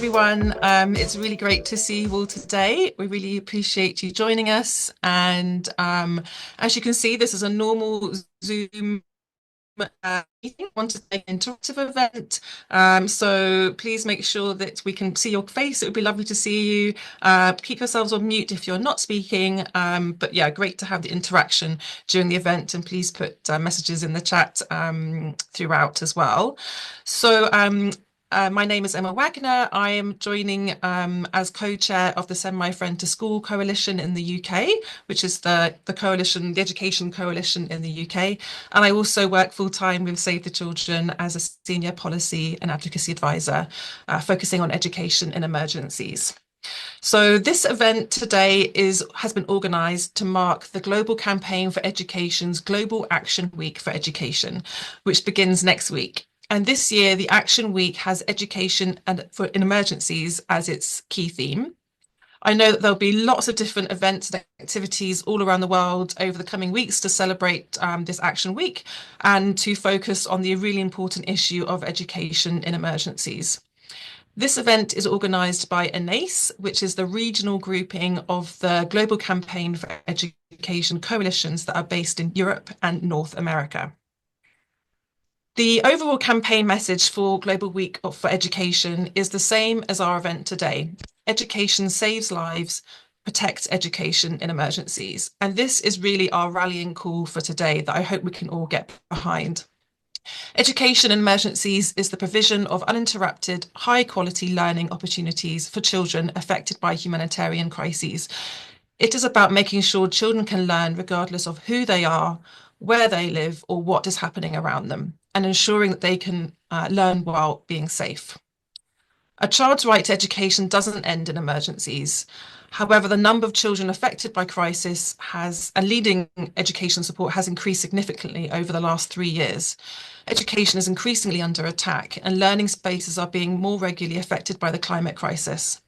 everyone. It's really great to see you all today. We really appreciate you joining us. And as you can see, this is a normal Zoom meeting, want to take an interactive event. So please make sure that we can see your face. It would be lovely to see you. Keep yourselves on mute if you're not speaking. But yeah, great to have the interaction during the event. And please put messages in the chat throughout as well. So my name is Emma Wagner. I am joining as co-chair of the Send My Friend to School Coalition in the UK, which is the coalition, the education coalition in the UK. And I also work full-time with Save the Children as a senior policy and advocacy advisor, focusing on education in emergencies. So this event today has been organised to mark the Global Campaign for Education's Global Action Week for Education, which begins next week. And this year, the Action Week has education in emergencies as its key theme. I know that there'll be lots of different events and activities all around the world over the coming weeks to celebrate this Action Week and to focus on the really important issue of education in emergencies. This event is organised by ENACE, which is the regional grouping of the Global Campaign for Education coalitions that are based in Europe and North America. The overall campaign message for Global Week for Education is the same as our event today. Education saves lives, protects education in emergencies. And this is really our rallying call for today that I hope we can all get behind. Education in emergencies is the provision of uninterrupted, high-quality learning opportunities for children affected by humanitarian crises. It is about making sure children can learn regardless of who they are, where they live, or what is happening around them, and ensuring that they can learn while being safe. A child's right to education doesn't end in emergencies. However, the number of children affected by crisis and leading education support has increased significantly over the last 3 years. Education is increasingly under attack, and learning spaces are being more regularly affected by the climate crisis.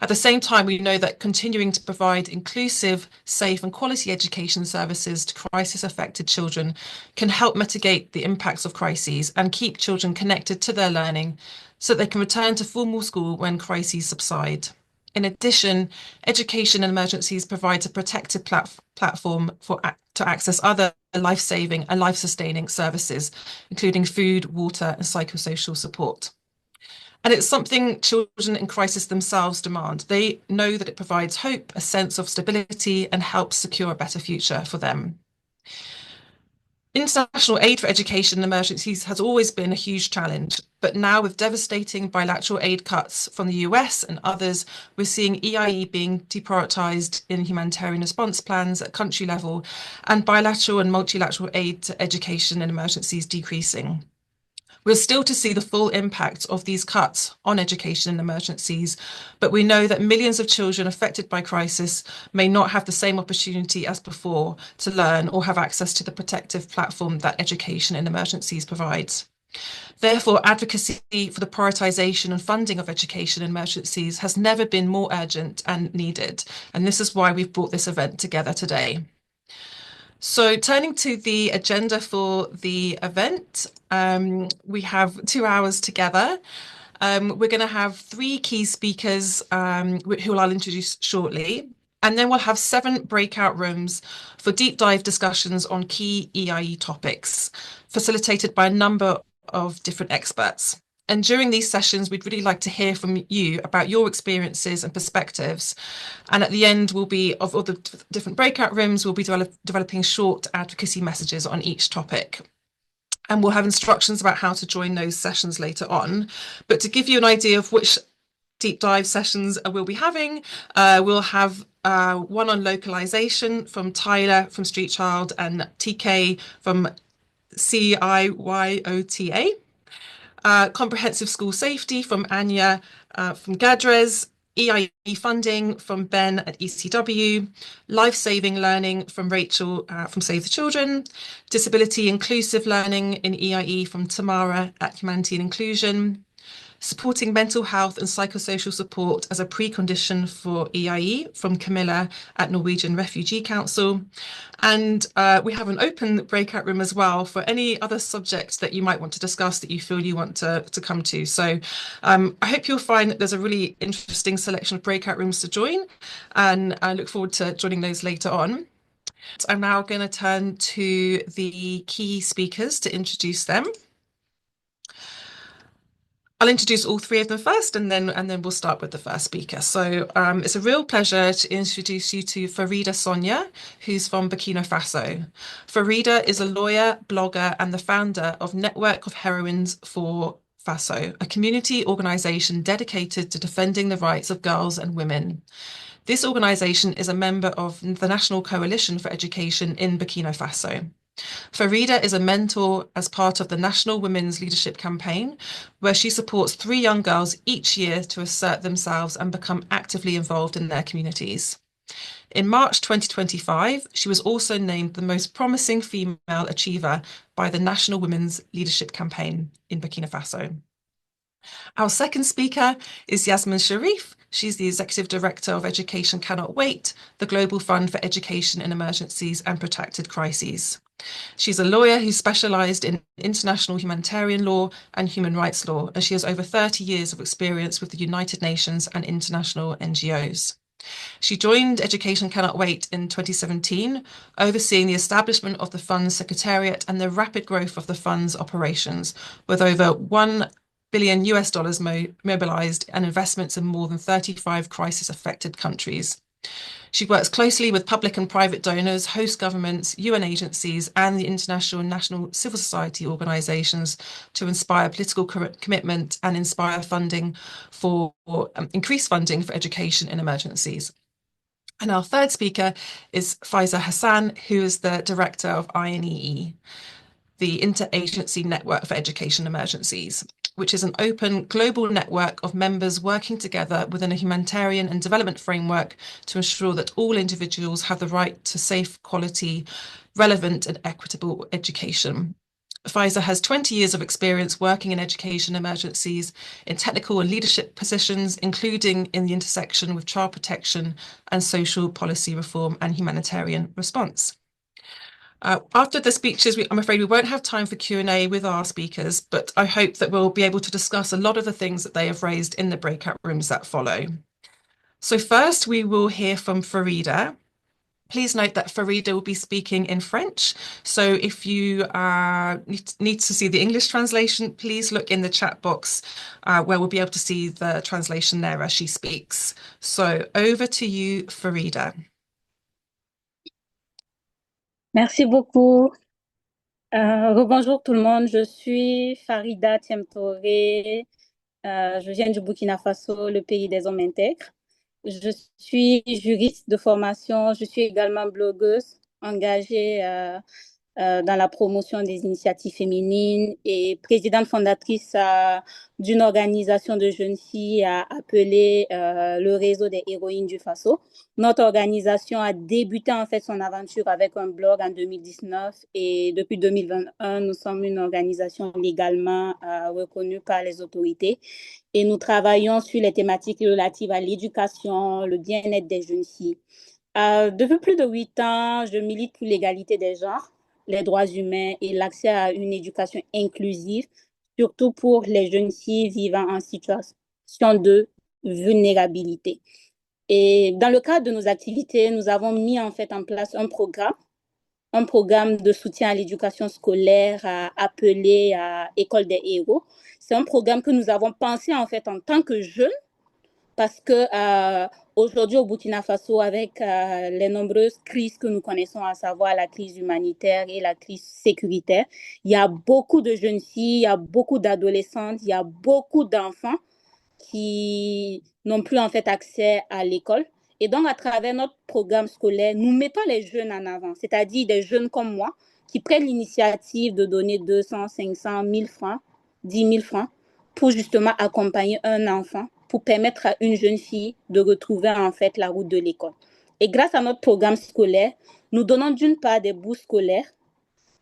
At the same time, we know that continuing to provide inclusive, safe and quality education services to crisis-affected children can help mitigate the impacts of crises and keep children connected to their learning so they can return to formal school when crises subside. In addition, education in emergencies provides a protected platform to access other life-saving and life-sustaining services, including food, water and psychosocial support. And it's something children in crisis themselves demand. They know that it provides hope, a sense of stability, and helps secure a better future for them. International aid for education in emergencies has always been a huge challenge, but now with devastating bilateral aid cuts from the US and others, we're seeing EIE being deprioritised in humanitarian response plans at country level and bilateral and multilateral aid to education in emergencies decreasing. We're still to see the full impact of these cuts on education in emergencies, but we know that millions of children affected by crisis may not have the same opportunity as before to learn or have access to the protective platform that education in emergencies provides. Therefore, advocacy for the prioritisation and funding of education in emergencies has never been more urgent and needed, and this is why we've brought this event together today. So turning to the agenda for the event, we have 2 hours together. We're going to have 3 key speakers who I'll introduce shortly. And then we'll have 7 breakout rooms for deep dive discussions on key EIE topics, facilitated by a number of different experts. And during these sessions, we'd really like to hear from you about your experiences and perspectives. And at the end, of all the different breakout rooms, we'll be developing short advocacy messages on each topic. And we'll have instructions about how to join those sessions later on. But to give you an idea of which deep dive sessions we'll be having, we'll have one on localization from Tyler from Street Child and TK from CIYOTA. Comprehensive school safety from Anya from Gadres, EIE funding from Ben at ECW, life-saving learning from Rachel from Save the Children, disability inclusive learning in EIE from Tamara at Humanity and Inclusion, Supporting mental health and psychosocial support as a precondition for EIE from Camilla at Norwegian Refugee Council. And we have an open breakout room as well for any other subjects that you might want to discuss that you feel you want to come to. So I hope you'll find that there's a really interesting selection of breakout rooms to join, and I look forward to joining those later on. I'm now going to turn to the key speakers to introduce them. I'll introduce all three of them first, and then we'll start with the first speaker. So it's a real pleasure to introduce you to Farida Sonia, who's from Burkina Faso. Farida is a lawyer, blogger, and the founder of Network of Heroines for Faso, a community organisation dedicated to defending the rights of girls and women. This organisation is a member of the National Coalition for Education in Burkina Faso. Farida is a mentor as part of the National Women's Leadership Campaign, where she supports 3 young girls each year to assert themselves and become actively involved in their communities. In March 2025, she was also named the most promising female achiever by the National Women's Leadership Campaign in Burkina Faso. Our second speaker is Yasmine Sherif. She's the Executive Director of Education Cannot Wait, the Global Fund for Education in Emergencies and Protracted Crises. She's a lawyer who specialised in international humanitarian law and human rights law, and she has over 30 years of experience with the United Nations and international NGOs. She joined Education Cannot Wait in 2017, overseeing the establishment of the fund's secretariat and the rapid growth of the fund's operations, with over $1 billion mobilised and investments in more than 35 crisis-affected countries. She works closely with public and private donors, host governments, UN agencies, and the international and national civil society organisations to inspire political commitment and inspire funding for increased funding for education in emergencies. And our third speaker is Faiza Hassan, who is the director of INEE, the Interagency Network for Education Emergencies, which is an open global network of members working together within a humanitarian and development framework to ensure that all individuals have the right to safe, quality, relevant and equitable education. Faiza has 20 years of experience working in education emergencies in technical and leadership positions, including in the intersection with child protection and social policy reform and humanitarian response. After the speeches, I'm afraid we won't have time for Q&A with our speakers, but I hope that we'll be able to discuss a lot of the things that they have raised in the breakout rooms that follow. So first, we will hear from Farida. Please note that Farida will be speaking in French. So if you need to see the English translation, please look in the chat box where we'll be able to see the translation there as she speaks. So over to you, Farida. Merci beaucoup. Rebonjour tout le monde, je suis Farida Tiemtoré, je viens du Burkina Faso, le pays des hommes intègres. Je suis juriste de formation, je suis également blogueuse engagée dans la promotion des initiatives féminines et présidente fondatrice d'une organisation de jeunes filles appelée le réseau des héroïnes du Faso. Notre organisation a débuté en fait son aventure avec un blog en 2019 et depuis 2021, nous sommes une organisation légalement reconnue par les autorités et nous travaillons sur les thématiques relatives à l'éducation, le bien-être des jeunes filles. Depuis plus de 8 ans, je milite pour l'égalité des genres, les droits humains et l'accès à une éducation inclusive, surtout pour les jeunes filles vivant en situation de vulnérabilité. Et dans le cadre de nos activités, nous avons mis en fait en place un programme de soutien à l'éducation scolaire appelé École des héros. C'est un programme que nous avons pensé en fait en tant que jeunes parce que aujourd'hui au Burkina Faso, avec les nombreuses crises que nous connaissons, à savoir la crise humanitaire et la crise sécuritaire, il y a beaucoup de jeunes filles, il y a beaucoup d'adolescentes, il y a beaucoup d'enfants qui n'ont plus en fait accès à l'école. Et donc, à travers notre programme scolaire, nous mettons les jeunes en avant, c'est-à-dire des jeunes comme moi qui prennent l'initiative de donner 200, 500, 1000 francs, 10 000 francs pour justement accompagner un enfant, pour permettre à une jeune fille de retrouver en fait la route de l'école. Et grâce à notre programme scolaire, nous donnons d'une part des bourses scolaires,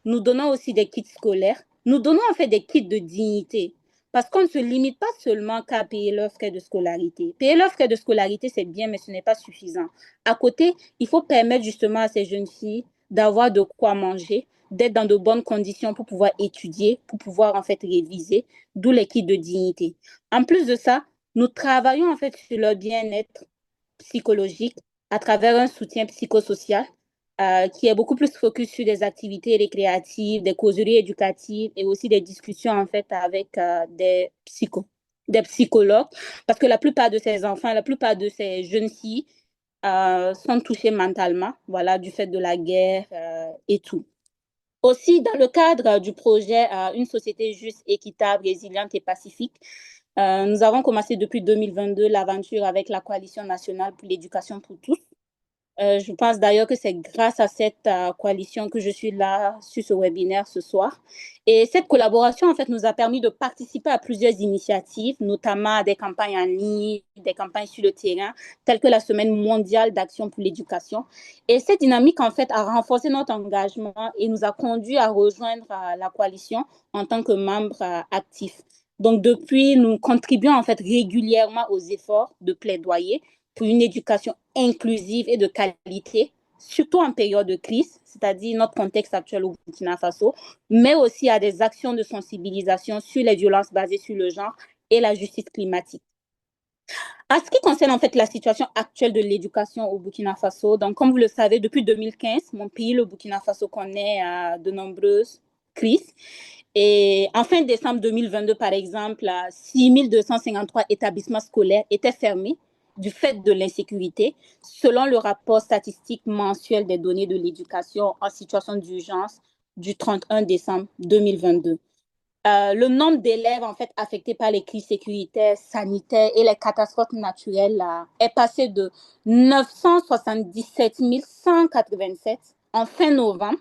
nous donnons aussi des kits scolaires, nous donnons en fait des kits de dignité. Parce qu'on ne se limite pas seulement qu'à payer leurs frais de scolarité. Payer leurs frais de scolarité, c'est bien, mais ce n'est pas suffisant. À côté, il faut permettre justement à ces jeunes filles d'avoir de quoi manger, d'être dans de bonnes conditions pour pouvoir étudier, pour pouvoir en fait réviser, d'où les kits de dignité. En plus de ça, nous travaillons en fait sur leur bien-être psychologique à travers un soutien psychosocial qui est beaucoup plus focus sur des activités récréatives, des causeries éducatives et aussi des discussions en fait avec des psychologues, parce que la plupart de ces enfants, la plupart de ces jeunes filles sont touchées mentalement, voilà, du fait de la guerre et tout. Aussi, dans le cadre du projet Une société juste, équitable, résiliente et pacifique, nous avons commencé depuis 2022 l'aventure avec la Coalition nationale pour l'éducation pour tous. Je pense d'ailleurs que c'est grâce à cette coalition que je suis là sur ce webinaire ce soir. Et cette collaboration, en fait, nous a permis de participer à plusieurs initiatives, notamment à des campagnes en ligne, des campagnes sur le terrain, telles que la Semaine mondiale d'action pour l'éducation. Et cette dynamique, en fait, a renforcé notre engagement et nous a conduit à rejoindre la coalition en tant que membre actif. Donc, depuis, nous contribuons, en fait, régulièrement aux efforts de plaidoyer pour une éducation inclusive et de qualité, surtout en période de crise, c'est-à-dire notre contexte actuel au Burkina Faso, mais aussi à des actions de sensibilisation sur les violences basées sur le genre et la justice climatique. En ce qui concerne en fait la situation actuelle de l'éducation au Burkina Faso, donc comme vous le savez, depuis 2015, mon pays, le Burkina Faso, connaît de nombreuses crises. Et en fin décembre 2022, par exemple, 6253 établissements scolaires étaient fermés du fait de l'insécurité, selon le rapport statistique mensuel des données de l'éducation en situation d'urgence du 31 décembre 2022. Le nombre d'élèves en fait affectés par les crises sécuritaires, sanitaires et les catastrophes naturelles est passé de 977 187 en fin novembre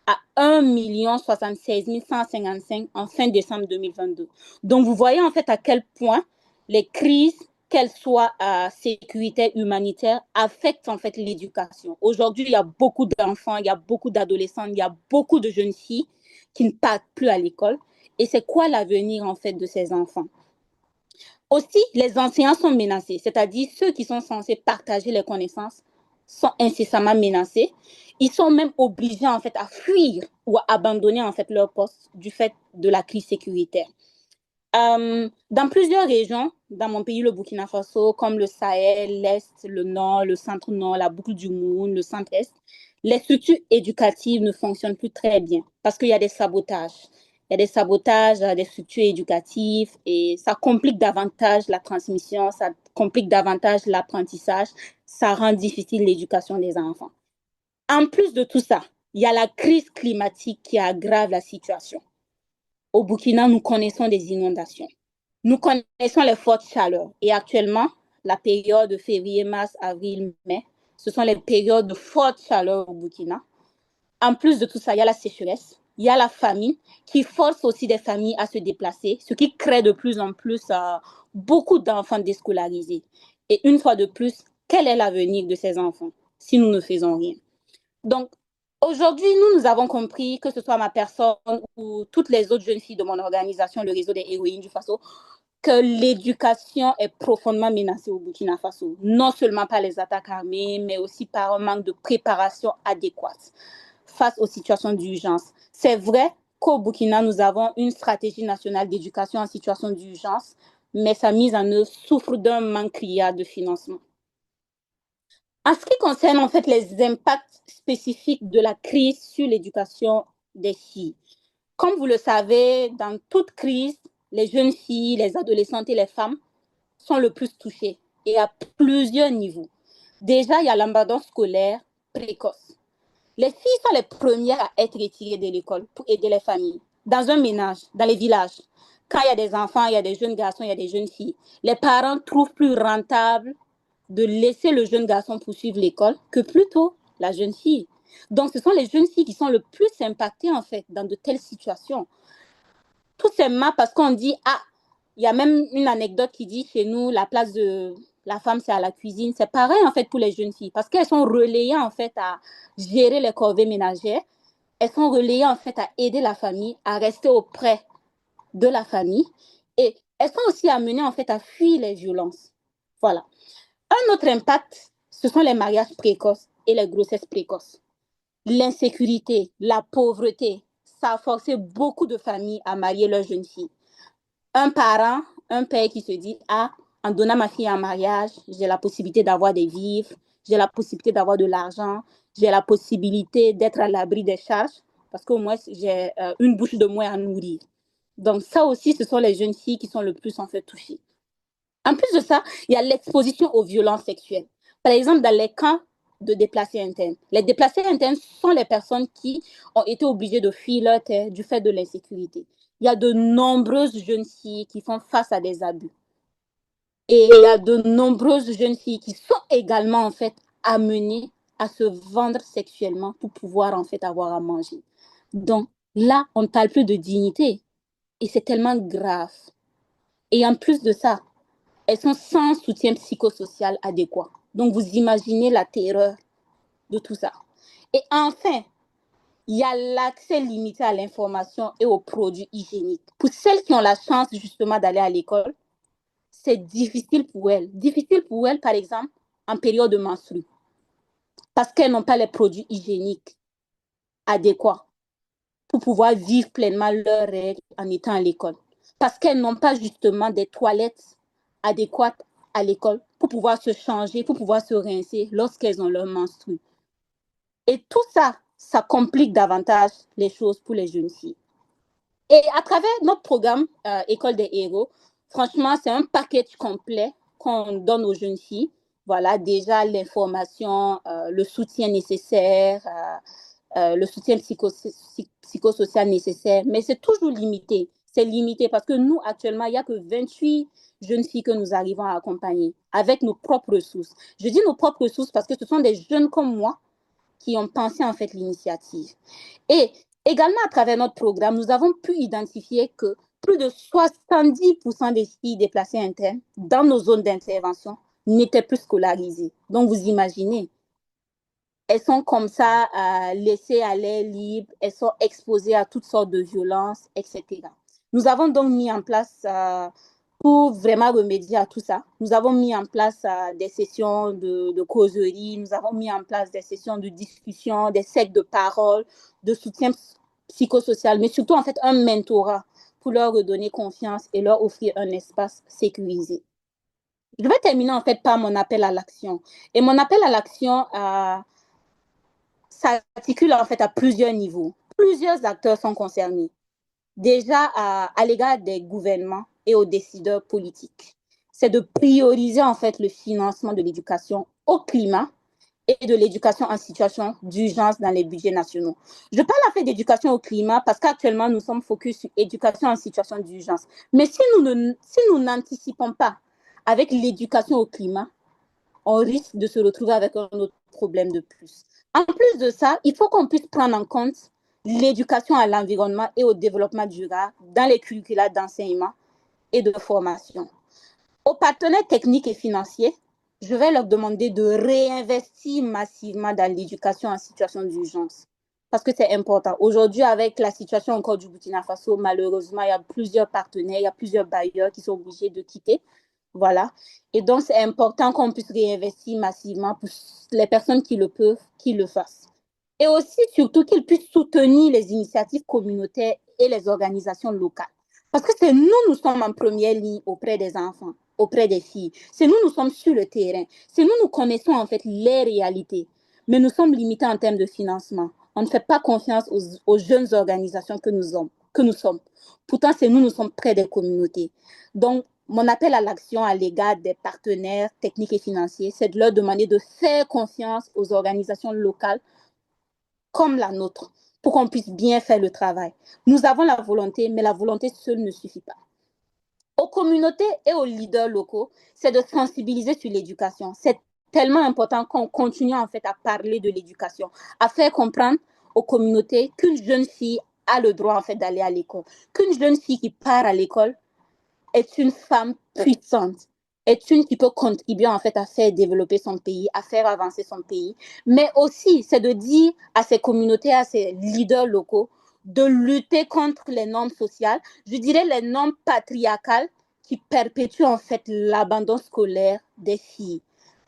à 1 076 155 en fin décembre 2022. Donc, vous voyez en fait à quel point les crises, qu'elles soient sécuritaires, humanitaires, affectent en fait l'éducation. Aujourd'hui, il y a beaucoup d'enfants, il y a beaucoup d'adolescents, il y a beaucoup de jeunes filles qui ne partent plus à l'école. Et c'est quoi l'avenir en fait de ces enfants? Aussi, les enseignants sont menacés, c'est-à-dire ceux qui sont censés partager les connaissances sont incessamment menacés. Ils sont même obligés en fait à fuir ou à abandonner en fait leur poste du fait de la crise sécuritaire. Dans plusieurs régions, dans mon pays, le Burkina Faso, comme le Sahel, l'Est, le Nord, le Centre-Nord, la boucle du Moun, le Centre-Est, les structures éducatives ne fonctionnent plus très bien parce qu'il y a des sabotages. Il y a des sabotages des structures éducatives et ça complique davantage la transmission, ça complique davantage l'apprentissage, ça rend difficile l'éducation des enfants. En plus de tout ça, il y a la crise climatique qui aggrave la situation. Au Burkina, nous connaissons des inondations. Nous connaissons les fortes chaleurs. Et actuellement, la période de février, mars, avril, mai, ce sont les périodes de forte chaleur au Burkina. En plus de tout ça, il y a la sécheresse, il y a la famine qui force aussi des familles à se déplacer, ce qui crée de plus en plus beaucoup d'enfants déscolarisés. Et une fois de plus, quel est l'avenir de ces enfants si nous ne faisons rien? Donc, aujourd'hui, nous avons compris, que ce soit ma personne ou toutes les autres jeunes filles de mon organisation, le réseau des héroïnes du Faso, que l'éducation est profondément menacée au Burkina Faso, non seulement par les attaques armées, mais aussi par un manque de préparation adéquate face aux situations d'urgence. C'est vrai qu'au Burkina, nous avons une stratégie nationale d'éducation en situation d'urgence, mais sa mise en œuvre souffre d'un manque criard de financement. En ce qui concerne en fait les impacts spécifiques de la crise sur l'éducation des filles, comme vous le savez, dans toute crise, les jeunes filles, les adolescentes et les femmes sont le plus touchées et à plusieurs niveaux. Déjà, il y a l'abandon scolaire précoce. Les filles sont les premières à être retirées de l'école pour aider les familles. Dans un ménage, dans les villages, quand il y a des enfants, il y a des jeunes garçons, il y a des jeunes filles, les parents trouvent plus rentable de laisser le jeune garçon poursuivre l'école que plutôt la jeune fille. Donc, ce sont les jeunes filles qui sont le plus impactées, en fait, dans de telles situations. Tout simplement parce qu'on dit, ah, il y a même une anecdote qui dit chez nous, la place de la femme, c'est à la cuisine. C'est pareil, en fait, pour les jeunes filles, parce qu'elles sont relayées, en fait, à gérer les corvées ménagères. Elles sont relayées, en fait, à aider la famille, à rester auprès de la famille. Et elles sont aussi amenées en fait à fuir les violences. Voilà. Un autre impact, ce sont les mariages précoces et les grossesses précoces. L'insécurité, la pauvreté, ça a forcé beaucoup de familles à marier leurs jeunes filles. Un parent, un père qui se dit, ah, en donnant ma fille en mariage, j'ai la possibilité d'avoir des vivres, j'ai la possibilité d'avoir de l'argent, j'ai la possibilité d'être à l'abri des charges, parce qu'au moins j'ai une bouche de moins à nourrir. Donc ça aussi, ce sont les jeunes filles qui sont le plus en fait touchées. En plus de ça, il y a l'exposition aux violences sexuelles. Par exemple, dans les camps de déplacés internes. Les déplacés internes sont les personnes qui ont été obligées de fuir leur terre du fait de l'insécurité. Il y a de nombreuses jeunes filles qui font face à des abus. Et il y a de nombreuses jeunes filles qui sont également en fait amenées à se vendre sexuellement pour pouvoir en fait avoir à manger. Donc là, on ne parle plus de dignité. Et c'est tellement grave. Et en plus de ça, elles sont sans soutien psychosocial adéquat. Donc, vous imaginez la terreur de tout ça. Et enfin, il y a l'accès limité à l'information et aux produits hygiéniques. Pour celles qui ont la chance justement d'aller à l'école, c'est difficile pour elles. Difficile pour elles, par exemple, en période de menstrues, parce qu'elles n'ont pas les produits hygiéniques adéquats pour pouvoir vivre pleinement leurs règles en étant à l'école. Parce qu'elles n'ont pas justement des toilettes adéquates à l'école pour pouvoir se changer, pour pouvoir se rincer lorsqu'elles ont leur menstru. Et tout ça, ça complique davantage les choses pour les jeunes filles. Et à travers notre programme École des héros, franchement, c'est un package complet qu'on donne aux jeunes filles. Voilà, déjà l'information, le soutien nécessaire, le soutien psychosocial nécessaire, mais c'est toujours limité. C'est limité parce que nous, actuellement, il n'y a que 28 jeunes filles que nous arrivons à accompagner avec nos propres ressources. Je dis nos propres ressources parce que ce sont des jeunes comme moi qui ont pensé en fait l'initiative. Et également à travers notre programme, nous avons pu identifier que plus de 70% des filles déplacées internes dans nos zones d'intervention n'étaient plus scolarisées. Donc vous imaginez, elles sont comme ça laissées à l'air libre, elles sont exposées à toutes sortes de violences, etc. Nous avons donc mis en place, pour vraiment remédier à tout ça, nous avons mis en place des sessions de causerie, nous avons mis en place des sessions de discussion, des cercles de parole, de soutien psychosocial, mais surtout en fait un mentorat pour leur redonner confiance et leur offrir un espace sécurisé. Je vais terminer en fait par mon appel à l'action. Et mon appel à l'action s'articule en fait à plusieurs niveaux. Plusieurs acteurs sont concernés. Déjà à l'égard des gouvernements et aux décideurs politiques. C'est de prioriser en fait le financement de l'éducation au climat et de l'éducation en situation d'urgence dans les budgets nationaux. Je parle en fait d'éducation au climat parce qu'actuellement nous sommes focus sur éducation en situation d'urgence. Mais si nous n'anticipons pas avec l'éducation au climat, on risque de se retrouver avec un autre problème de plus. En plus de ça, il faut qu'on puisse prendre en compte l'éducation à l'environnement et au développement durable dans les curricula d'enseignement et de formation. Aux partenaires techniques et financiers, je vais leur demander de réinvestir massivement dans l'éducation en situation d'urgence. Parce que c'est important. Aujourd'hui, avec la situation encore du Burkina Faso, malheureusement, il y a plusieurs partenaires, il y a plusieurs bailleurs qui sont obligés de quitter. Voilà. Et donc, c'est important qu'on puisse réinvestir massivement pour les personnes qui le peuvent, qui le fassent. Et aussi, surtout, qu'ils puissent soutenir les initiatives communautaires et les organisations locales. Parce que c'est nous, nous sommes en première ligne auprès des enfants, auprès des filles. C'est nous, nous sommes sur le terrain. C'est nous, nous connaissons en fait les réalités. Mais nous sommes limités en termes de financement. On ne fait pas confiance aux jeunes organisations que nous sommes. Pourtant, c'est nous, nous sommes près des communautés. Donc, mon appel à l'action à l'égard des partenaires techniques et financiers, c'est de leur demander de faire confiance aux organisations locales comme la nôtre pour qu'on puisse bien faire le travail. Nous avons la volonté, mais la volonté seule ne suffit pas. Aux communautés et aux leaders locaux, c'est de sensibiliser sur l'éducation. C'est tellement important qu'on continue en fait à parler de l'éducation, à faire comprendre aux communautés qu'une jeune fille a le droit en fait d'aller à l'école, qu'une jeune fille qui part à l'école est une femme puissante, est une qui peut contribuer en fait à faire développer son pays, à faire avancer son pays. Mais aussi, c'est de dire à ces communautés, à ces leaders locaux, de lutter contre les normes sociales, je dirais les normes patriarcales qui perpétuent en fait l'abandon scolaire des filles.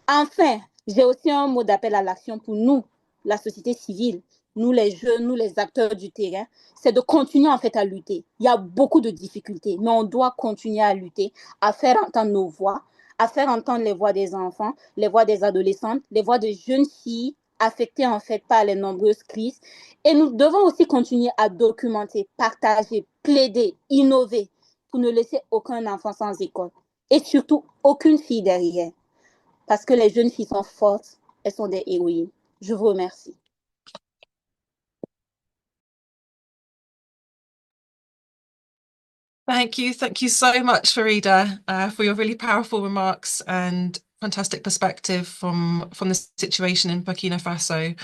Enfin, j'ai aussi un mot d'appel à l'action pour nous, la société civile, nous les jeunes, nous les acteurs du terrain, c'est de continuer en fait à lutter. Il y a beaucoup de difficultés, mais on doit continuer à lutter, à faire entendre nos voix, à faire entendre les voix des enfants, les voix des adolescentes, les voix de jeunes filles affectées en fait par les nombreuses crises. Et nous devons aussi continuer à documenter, partager, plaider, innover pour ne laisser aucun enfant sans école et surtout aucune fille derrière. Parce que les jeunes filles sont fortes, elles sont des héroïnes. Je vous remercie. Thank you so much, Farida, for your really powerful remarks and fantastic perspective from the situation in Burkina Faso.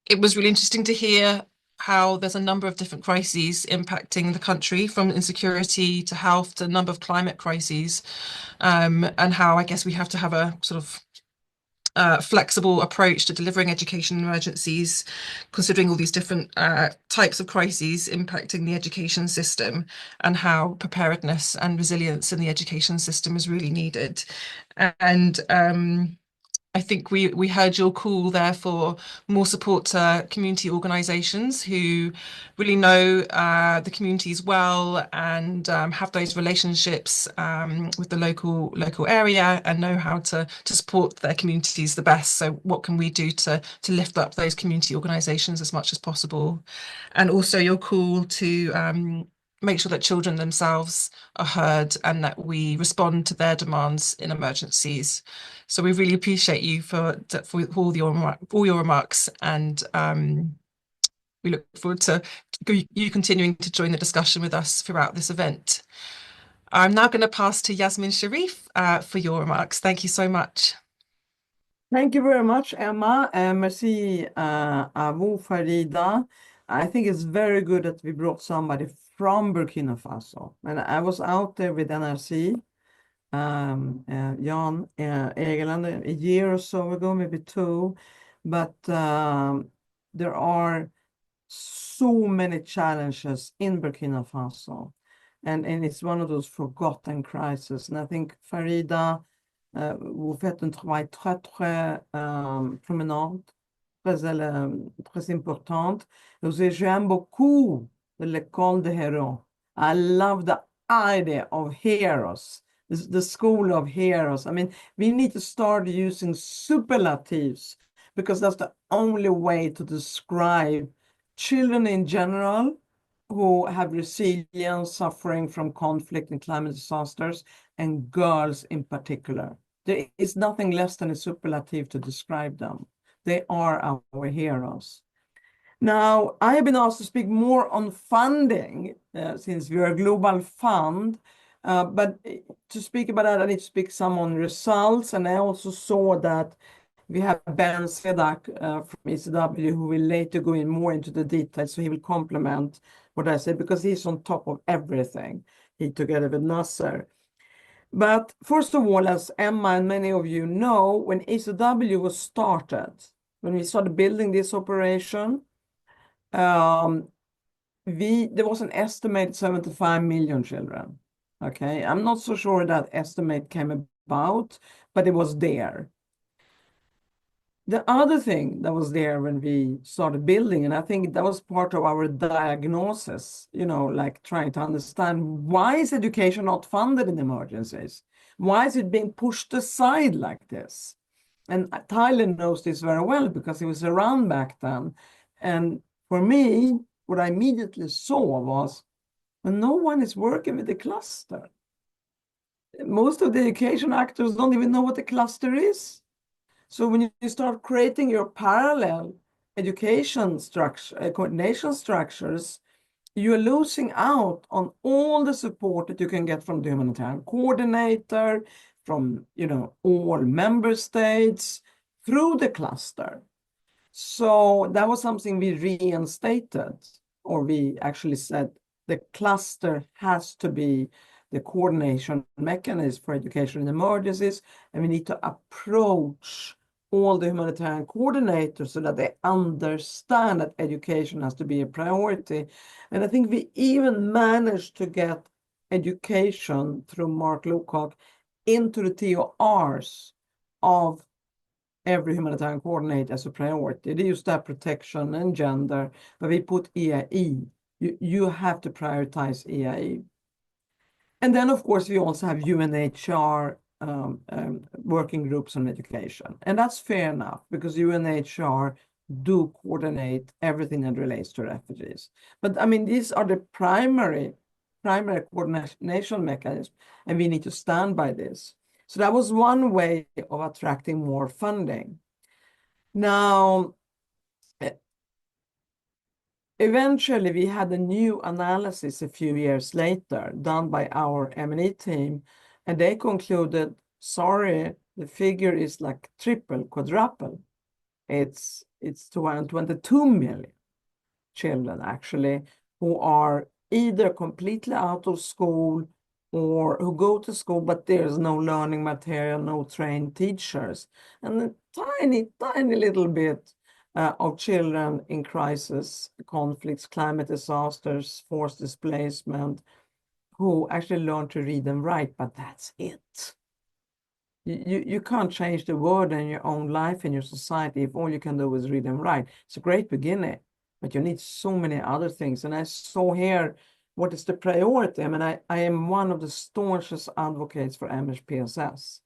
It was really interesting to hear how there's a number of different crises impacting the country, from insecurity to health to a number of climate crises, and how I guess we have to have a sort of flexible approach to delivering education emergencies, considering all these different types of crises impacting the education system, and how preparedness and resilience in the education system is really needed. And I think we heard your call there for more support to community organisations who really know the communities well and have those relationships with the local area and know how to support their communities the best. So what can we do to lift up those community organisations as much as possible? And also your call to make sure that children themselves are heard and that we respond to their demands in emergencies. So we really appreciate you for all your remarks, and we look forward to you continuing to join the discussion with us throughout this event. I'm now going to pass to Yasmine Sherif for your remarks. Thank you so much. Thank you very much, Emma, and merci à vous, Farida. I think it's very good that we brought somebody from Burkina Faso. And I was out there with NRC, Jan Egeland, a year or so ago, maybe two. But there are so many challenges in Burkina Faso. And it's one of those forgotten crises. And I think Farida, vous faites un travail très, très prominent, très importante. J'aime beaucoup l'école de héros. I love the idea of heroes, the school of heroes. I mean, we need to start using superlatives because that's the only way to describe children in general who have resilience, suffering from conflict and climate disasters, and girls in particular. There is nothing less than a superlative to describe them. They are our heroes. Now, I have been asked to speak more on funding since we are a global fund. But to speak about that, I need to speak some on results. And I also saw that we have Ben Sedak from ECW who will later go in more into the details. So he will complement what I said because he's on top of everything, he together with Nasser. But first of all, as Emma and many of you know, when ECW was started, when we started building this operation, there was an estimated 75 million children. Okay, I'm not so sure that estimate came about, but it was there. The other thing that was there when we started building, and I think that was part of our diagnosis, like trying to understand why is education not funded in emergencies? Why is it being pushed aside like this? And Thailand knows this very well because it was around back then. And for me, what I immediately saw was, well, no one is working with the cluster. Most of the education actors don't even know what the cluster is. So when you start creating your parallel education structure, coordination structures, you're losing out on all the support that you can get from the humanitarian coordinator, from all member states, through the cluster. So that was something we reinstated, or we actually said the cluster has to be the coordination mechanism for education in emergencies, and we need to approach all the humanitarian coordinators so that they understand that education has to be a priority. And I think we even managed to get education through Mark Lowcock into the TORs of every humanitarian coordinator as a priority. They used to have protection and gender, but we put EIE. You have to prioritize EIE. And then, of course, we also have UNHR working groups on education. And that's fair enough because UNHR do coordinate everything that relates to refugees. But I mean, these are the primary coordination mechanisms, and we need to stand by this. So that was one way of attracting more funding. Now, eventually, we had a new analysis a few years later done by our M&E team, and they concluded, sorry, the figure is like triple, quadruple. It's 222 million children, actually, who are either completely out of school or who go to school, but there's no learning material, no trained teachers, and a tiny little bit of children in crisis, conflicts, climate disasters, forced displacement, who actually learn to read and write, but that's it. You can't change the world in your own life, in your society, if all you can do is read and write. It's a great beginning, but you need so many other things. And I saw here what is the priority. I mean, I am one of the staunchest advocates for MHPSS.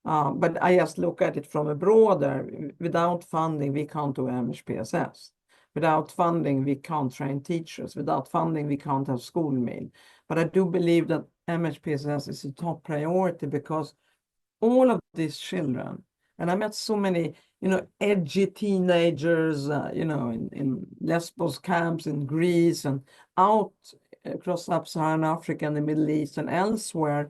But I just look at it from a broader, without funding, we can't do MHPSS. Without funding, we can't train teachers. Without funding, we can't have school meal. But I do believe that MHPSS is a top priority because all of these children, and I met so many, edgy teenagers, in Lesbos camps in Greece and out across sub-Saharan Africa and the Middle East and elsewhere.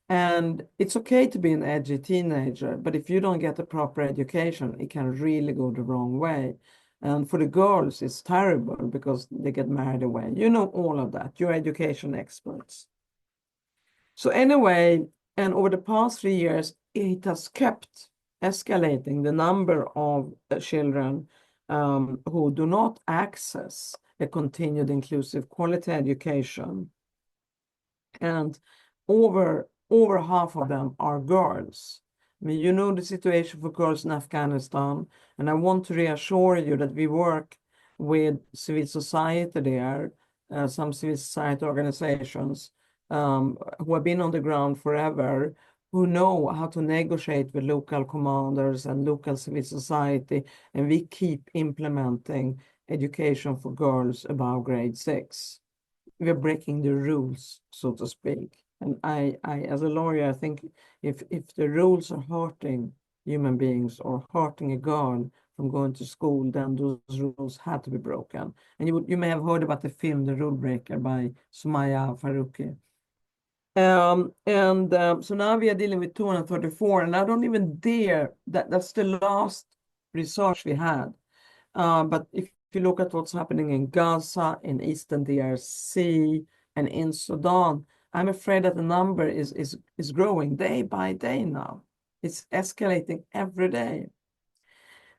And it's okay to be an edgy teenager, but if you don't get the proper education, it can really go the wrong way. And for the girls, it's terrible because they get married away. You know all of that. You're education experts. So anyway, and over the past 3 years, it has kept escalating the number of children who do not access a continued inclusive quality education. And over half of them are girls. I mean, you know the situation for girls in Afghanistan, and I want to reassure you that we work with civil society there, some civil society organizations who have been on the ground forever, who know how to negotiate with local commanders and local civil society, and we keep implementing education for girls above grade 6. We're breaking the rules, so to speak. And I as a lawyer, I think if the rules are hurting human beings or hurting a girl from going to school, then those rules had to be broken. And you may have heard about the film The Rule Breaker by Sumaya Faruqi. So now we are dealing with 234, and I don't even dare, that's the last research we had. But if you look at what's happening in Gaza, in Eastern DRC, and in Sudan, I'm afraid that the number is growing day by day now. It's escalating every day.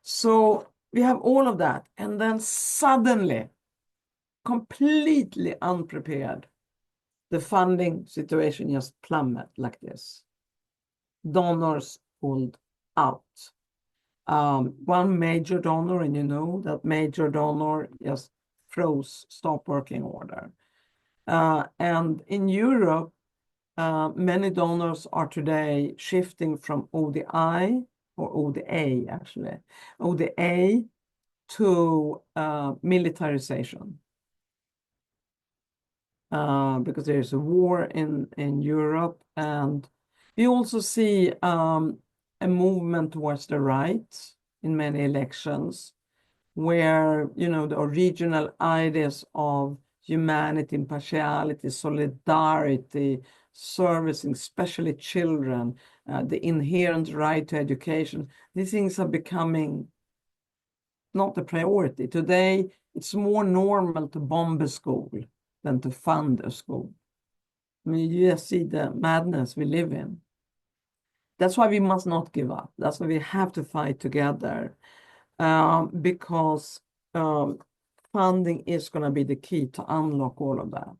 So we have all of that. And then suddenly, completely unprepared, the funding situation just plummeted like this. Donors pulled out. One major donor, and you know that major donor just froze, stop working order. And in Europe, many donors are today shifting from ODI, or ODA actually, ODA to militarization. Because there's a war in Europe, and we also see a movement towards the right in many elections, where the original ideas of humanity, impartiality, solidarity, servicing, especially children, the inherent right to education, these things are becoming not the priority. Today, it's more normal to bomb a school than to fund a school. I mean, you just see the madness we live in. That's why we must not give up. That's why we have to fight together, because funding is going to be the key to unlock all of that.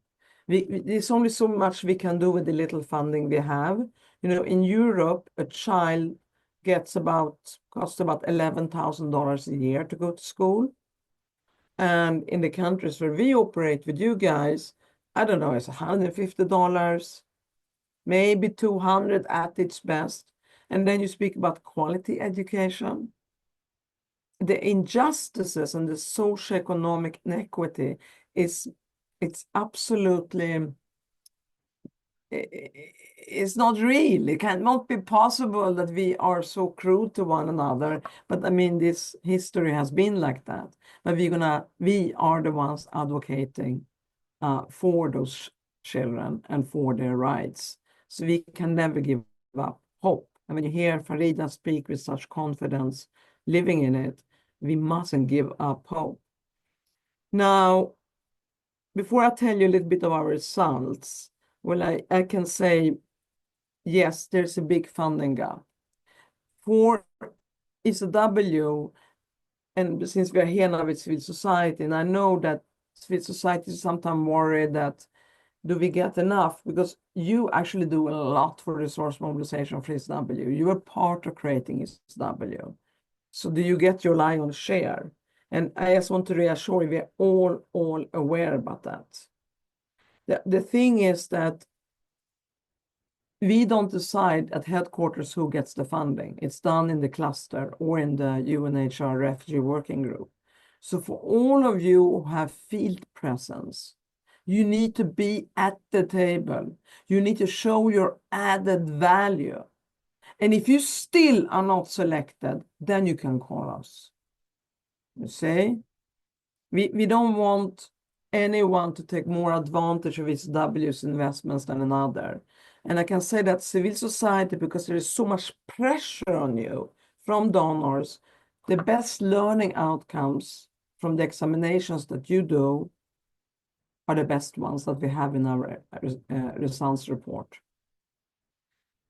There's only so much we can do with the little funding we have. You know, in Europe, a child costs about $11,000 a year to go to school. And in the countries where we operate with you guys, I don't know, it's $150, maybe $200 at its best. And then you speak about quality education. The injustices and the socioeconomic inequity it's absolutely, it's not real. It cannot be possible that we are so cruel to one another. But I mean, this history has been like that. But we are the ones advocating for those children and for their rights. So we can never give up hope. And when you hear Farida speak with such confidence, living in it, we mustn't give up hope. Now, before I tell you a little bit of our results, well, I can say, yes, there's a big funding gap. For ECW, and since we are here now with civil society, and I know that civil society is sometimes worried that, do we get enough? Because you actually do a lot for resource mobilization for ECW. You are part of creating ECW. So do you get your lion's share? And I just want to reassure you, we're all aware about that. The thing is that we don't decide at headquarters who gets the funding. It's done in the cluster or in the UNHCR refugee working group. So for all of you who have field presence, you need to be at the table. You need to show your added value. And if you still are not selected, then you can call us. You see? We don't want anyone to take more advantage of ECW's investments than another. And I can say that civil society, because there is so much pressure on you from donors, the best learning outcomes from the examinations that you do are the best ones that we have in our results report.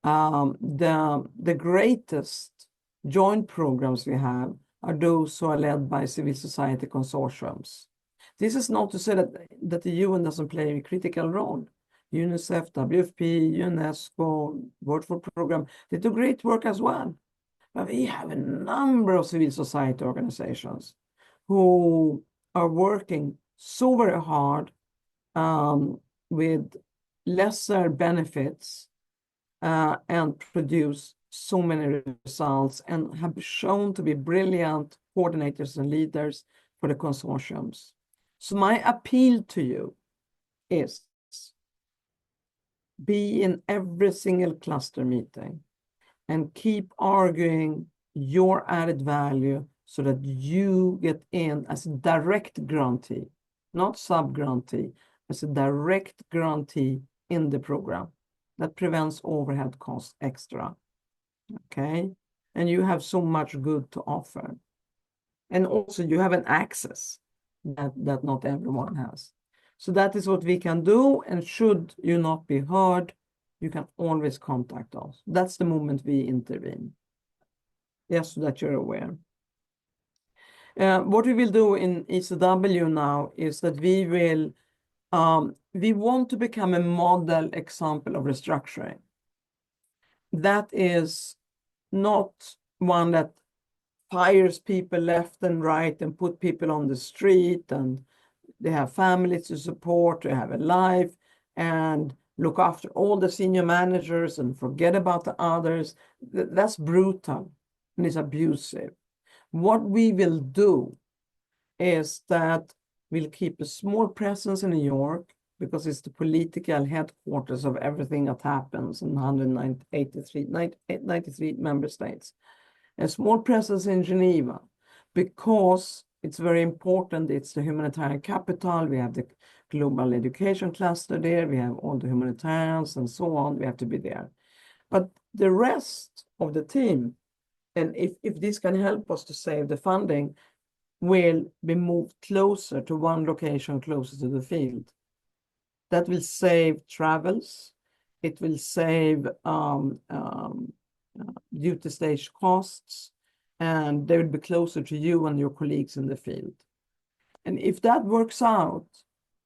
The greatest joint programs we have are those who are led by civil society consortiums. This is not to say that the UN doesn't play a critical role. UNICEF, WFP, UNESCO, World Food Program, they do great work as well. But we have a number of civil society organizations who are working so very hard with lesser benefits and produce so many results and have shown to be brilliant coordinators and leaders for the consortiums. So my appeal to you is be in every single cluster meeting and keep arguing your added value so that you get in as a direct grantee, not sub-grantee, as a direct grantee in the program. That prevents overhead costs extra, okay? And you have so much good to offer. And also you have an access that not everyone has. So that is what we can do, and should you not be heard, you can always contact us. That's the moment we intervene. Just so that you're aware. What we will do in ECW now is that we want to become a model example of restructuring. That is not one that fires people left and right and put people on the street, and they have families to support, they have a life, and look after all the senior managers and forget about the others. That's brutal and it's abusive. What we will do is that we'll keep a small presence in New York, because it's the political headquarters of everything that happens in 93 member states. A small presence in Geneva, because it's very important. It's the humanitarian capital. We have the global education cluster there. We have all the humanitarians and so on. We have to be there. But the rest of the team, and if this can help us to save the funding, will be moved closer to one location closer to the field. That will save travels. It will save duty stage costs, and they would be closer to you and your colleagues in the field. And if that works out,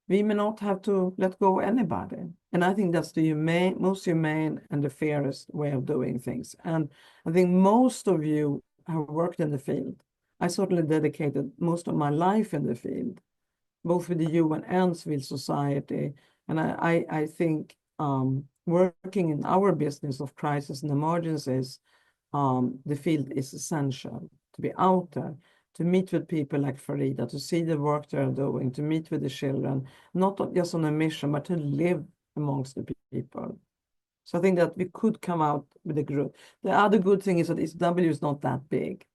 we may not have to let go anybody. And I think that's the most humane and the fairest way of doing things. And I think most of you have worked in the field. I certainly dedicated most of my life in the field, both with the UN and civil society. And I think working in our business of crisis and emergencies, the field is essential to be out there, to meet with people like Farida, to see the work they're doing, to meet with the children, not just on a mission, but to live amongst the people. So I think that we could come out with a group. The other good thing is that ECW is not that big.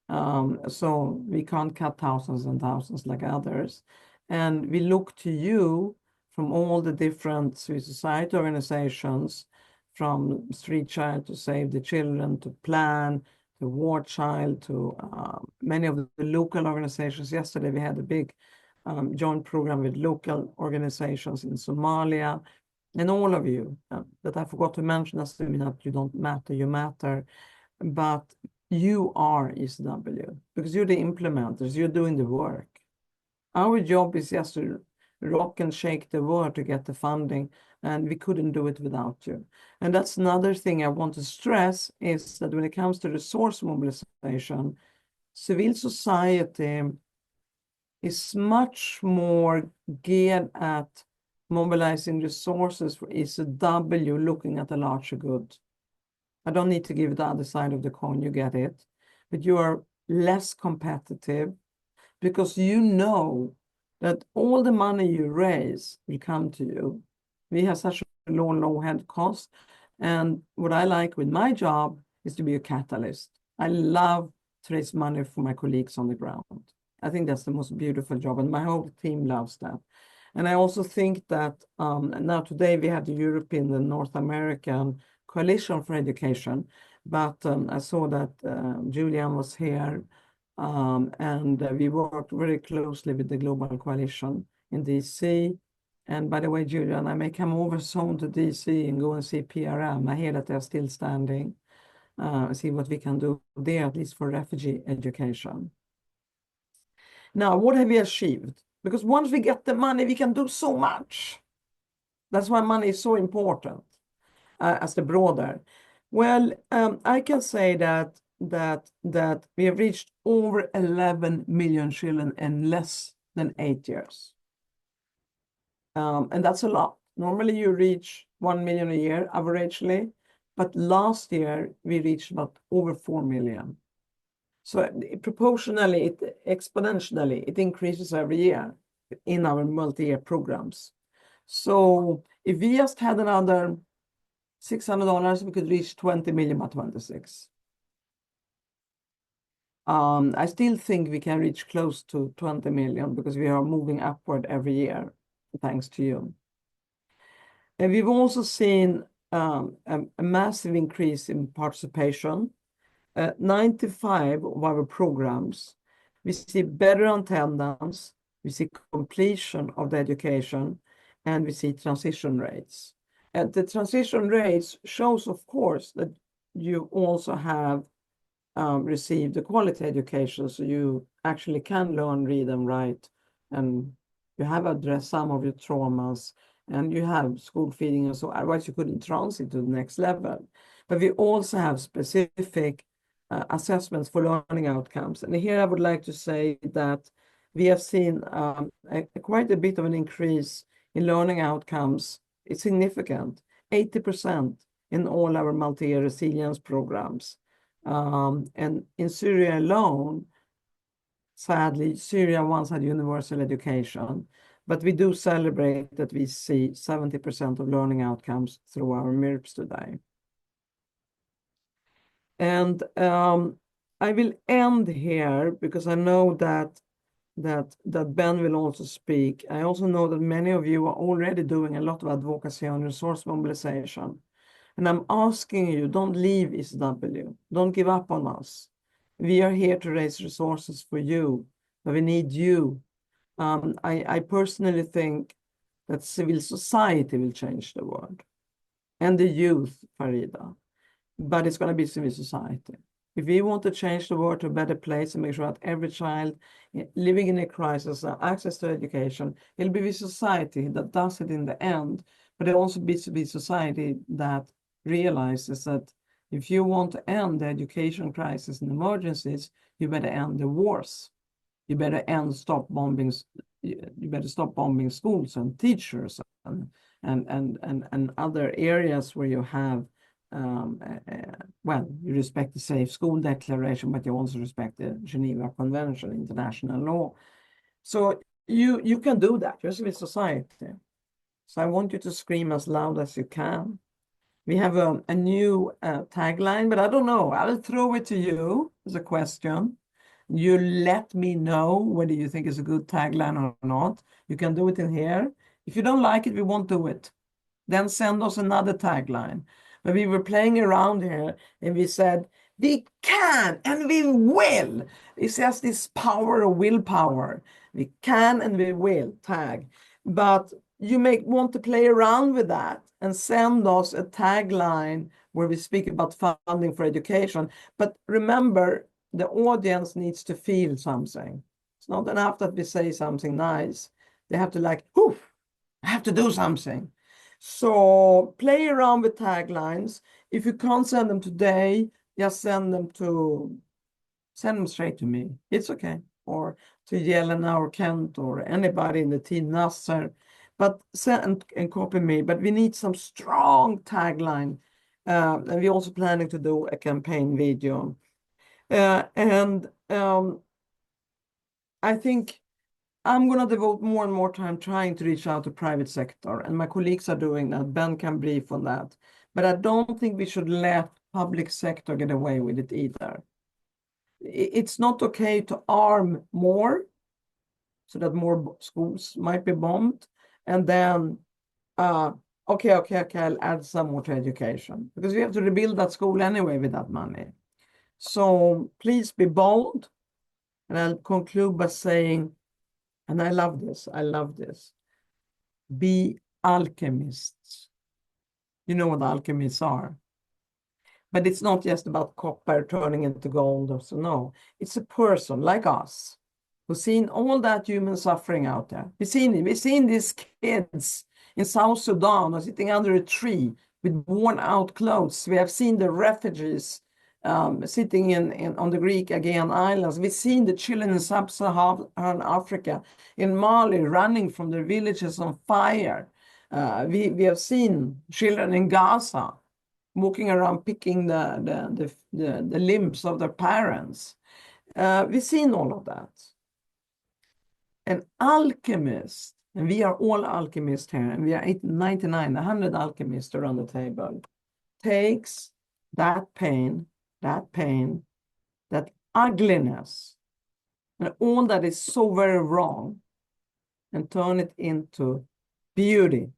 So we can't cut thousands and thousands like others. And we look to you from all the different civil society organizations, from Street Child to Save the Children, to Plan, to War Child, to many of the local organizations. Yesterday we had a big joint program with local organizations in Somalia. And all of you that I forgot to mention, doesn't mean that you don't matter, you matter. But you are ECW because you're the implementers, you're doing the work. Our job is just to rock and shake the world to get the funding, and we couldn't do it without you. And that's another thing I want to stress is that when it comes to resource mobilization, civil society is much more geared at mobilizing resources for ECW, looking at the larger good. I don't need to give the other side of the coin, you get it. But you are less competitive because you know that all the money you raise will come to you. We have such a low head cost. And what I like with my job is to be a catalyst. I love to raise money for my colleagues on the ground. I think that's the most beautiful job, and my whole team loves that. And I also think that now today we have the European and North American Coalition for Education, but I saw that Julian was here, and we worked very closely with the Global Coalition in DC. And by the way, Julian, I may come over soon to DC and go and see PRM. I hear that they're still standing. See what we can do there, at least for refugee education. Now, what have we achieved? Because once we get the money, we can do so much. That's why money is so important as the broader. Well, I can say that we have reached over 11 million children in less than 8 years. And that's a lot. Normally you reach 1 million a year averagely, but last year we reached about over 4 million. So proportionally, exponentially, it increases every year in our multi-year programs. So if we just had another $600, we could reach 20 million by 26. I still think we can reach close to 20 million because we are moving upward every year, thanks to you. And we've also seen a massive increase in participation. 95 of our programs, we see better attendance, we see completion of the education, and we see transition rates. And the transition rates shows, of course, that you also have received a quality education, so you actually can learn, read, and write, and you have addressed some of your traumas, and you have school feeding, and so otherwise you couldn't transit to the next level. But we also have specific assessments for learning outcomes. And here I would like to say that we have seen quite a bit of an increase in learning outcomes. It's significant, 80% in all our multi-year resilience programs. And in Syria alone, sadly, Syria once had universal education, but we do celebrate that we see 70% of learning outcomes through our MIRPs today. And I will end here because I know that Ben will also speak. I also know that many of you are already doing a lot of advocacy on resource mobilization. And I'm asking you, don't leave ECW. Don't give up on us. We are here to raise resources for you, but we need you. I personally think that civil society will change the world. And the youth, Farida. but it's going to be civil society. If we want to change the world to a better place and make sure that every child living in a crisis has access to education, it'll be the society that does it in the end, but it'll also be the society that realizes that if you want to end the education crisis and emergencies, you better end the wars. You better stop bombing. You better stop bombing schools and teachers and other areas where you have well, you respect the Safe School Declaration, but you also respect the Geneva Convention, international law. So you can do that, you're civil society. So I want you to scream as loud as you can. We have a new tagline, but I don't know. I'll throw it to you as a question. You let me know whether you think it's a good tagline or not. You can do it in here. If you don't like it, we won't do it. Then send us another tagline. But we were playing around here and we said, we can and we will. It's just this power of willpower. We can and we will tag. But you may want to play around with that and send us a tagline where we speak about funding for education. But remember, the audience needs to feel something. It's not enough that we say something nice. They have to like, oof, I have to do something. So play around with taglines. If you can't send them today, just send them straight to me. It's okay. Or to Jelena or Kent or anybody in the team, Nasser. But send and copy me. But we need some strong tagline. And we're also planning to do a campaign video. I think I'm going to devote more and more time trying to reach out to private sector, and my colleagues are doing that. Ben can brief on that. But I don't think we should let public sector get away with it either. It's not okay to arm more so that more schools might be bombed, and then, okay, I'll add some more to education, because we have to rebuild that school anyway with that money. So please be bold. And I'll conclude by saying, and I love this, be alchemists. You know what alchemists are. But it's not just about copper turning into gold or so, no. It's a person like us who's seen all that human suffering out there. We've seen these kids in South Sudan are sitting under a tree with worn out clothes. We have seen the refugees sitting on the Greek Aegean Islands. We've seen the children in sub-Saharan Africa, in Mali, running from their villages on fire. We have seen children in Gaza walking around picking the limbs of their parents. We've seen all of that. An alchemist, and we are all alchemists here, and we are 99, 100 alchemists around the table, takes that pain, that ugliness, and all that is so very wrong, and turn it into beauty,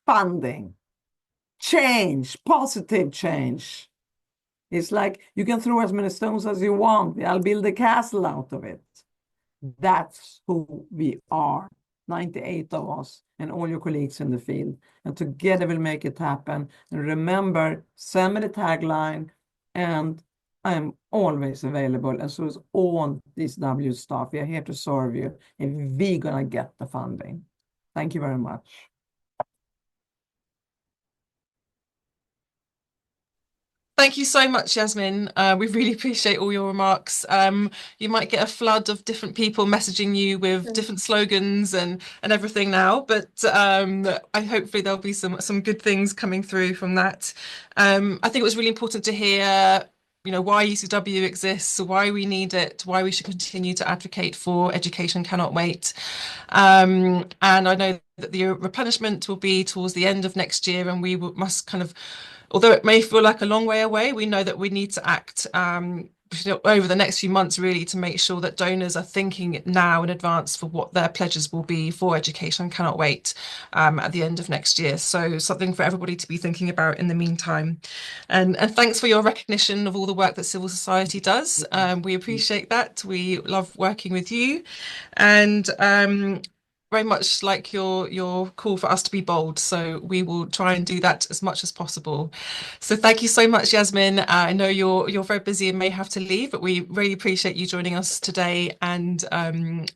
funding, change, positive change. It's like you can throw as many stones as you want. I'll build a castle out of it. That's who we are, 98 of us, and all your colleagues in the field. And together we'll make it happen. And remember, send me the tagline, and I am always available. And so is all this W staff. We are here to serve you, and we're going to get the funding. Thank you very much. Thank you so much, Yasmine. We really appreciate all your remarks. You might get a flood of different people messaging you with different slogans and everything now, but I hopefully there'll be some good things coming through from that. I think it was really important to hear, why ECW exists, why we need it, why we should continue to advocate for Education Cannot Wait. And I know that the replenishment will be towards the end of next year, and we must kind of, although it may feel like a long way away, we know that we need to act over the next few months, really, to make sure that donors are thinking now in advance for what their pledges will be for Education Cannot Wait at the end of next year. So something for everybody to be thinking about in the meantime. And thanks for your recognition of all the work that civil society does. We appreciate that. We love working with you. And very much like your call for us to be bold. So we will try and do that as much as possible. So thank you so much, Yasmine. I know you're very busy and may have to leave, but we really appreciate you joining us today and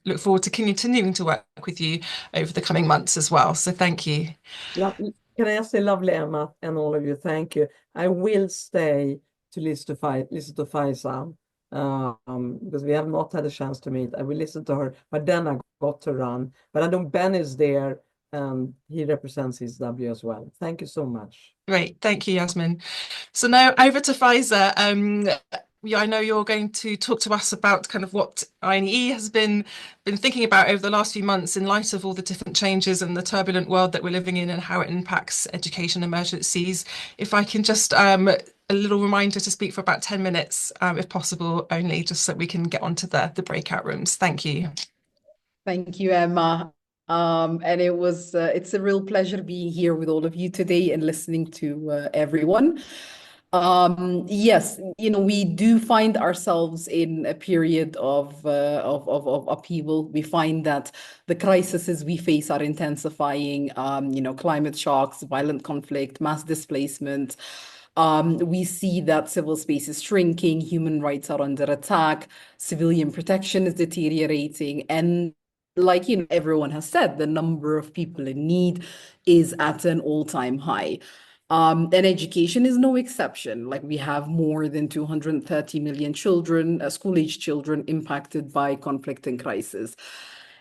look forward to continuing to work with you over the coming months as well. So thank you. Can I just say, lovely Emma and all of you, thank you. I will stay to listen to Faiza, because we have not had a chance to meet. I will listen to her, but then I got to run. But I know Ben is there, and he represents his W as well. Thank you so much. Great, thank you, Yasmine. So now over to Faiza. Yeah, I know you're going to talk to us about kind of what INEE has been thinking about over the last few months in light of all the different changes and the turbulent world that we're living in and how it impacts education emergencies. If I can just a little reminder to speak for about 10 minutes, if possible, only just so we can get onto the breakout rooms. Thank you. Thank you, Emma. And it's a real pleasure being here with all of you today and listening to everyone. Yes, we do find ourselves in a period of upheaval. We find that the crises we face are intensifying. Climate shocks, violent conflict, mass displacement. We see that civil space is shrinking, human rights are under attack, civilian protection is deteriorating, and like everyone has said, the number of people in need is at an all-time high. And education is no exception. Like we have more than 230 million children, school-age children impacted by conflict and crisis.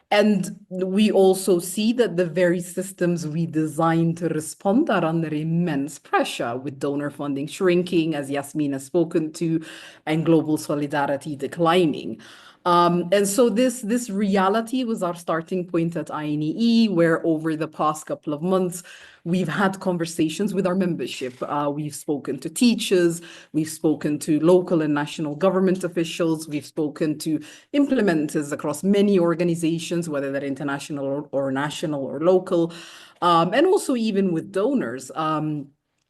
And we also see that the very systems we designed to respond are under immense pressure, with donor funding shrinking, as Yasmine has spoken to, and global solidarity declining. And so this reality was our starting point at INEE, where over the past couple of months, we've had conversations with our membership. We've spoken to teachers, we've spoken to local and national government officials, we've spoken to implementers across many organizations, whether they're international or national or local, and also even with donors.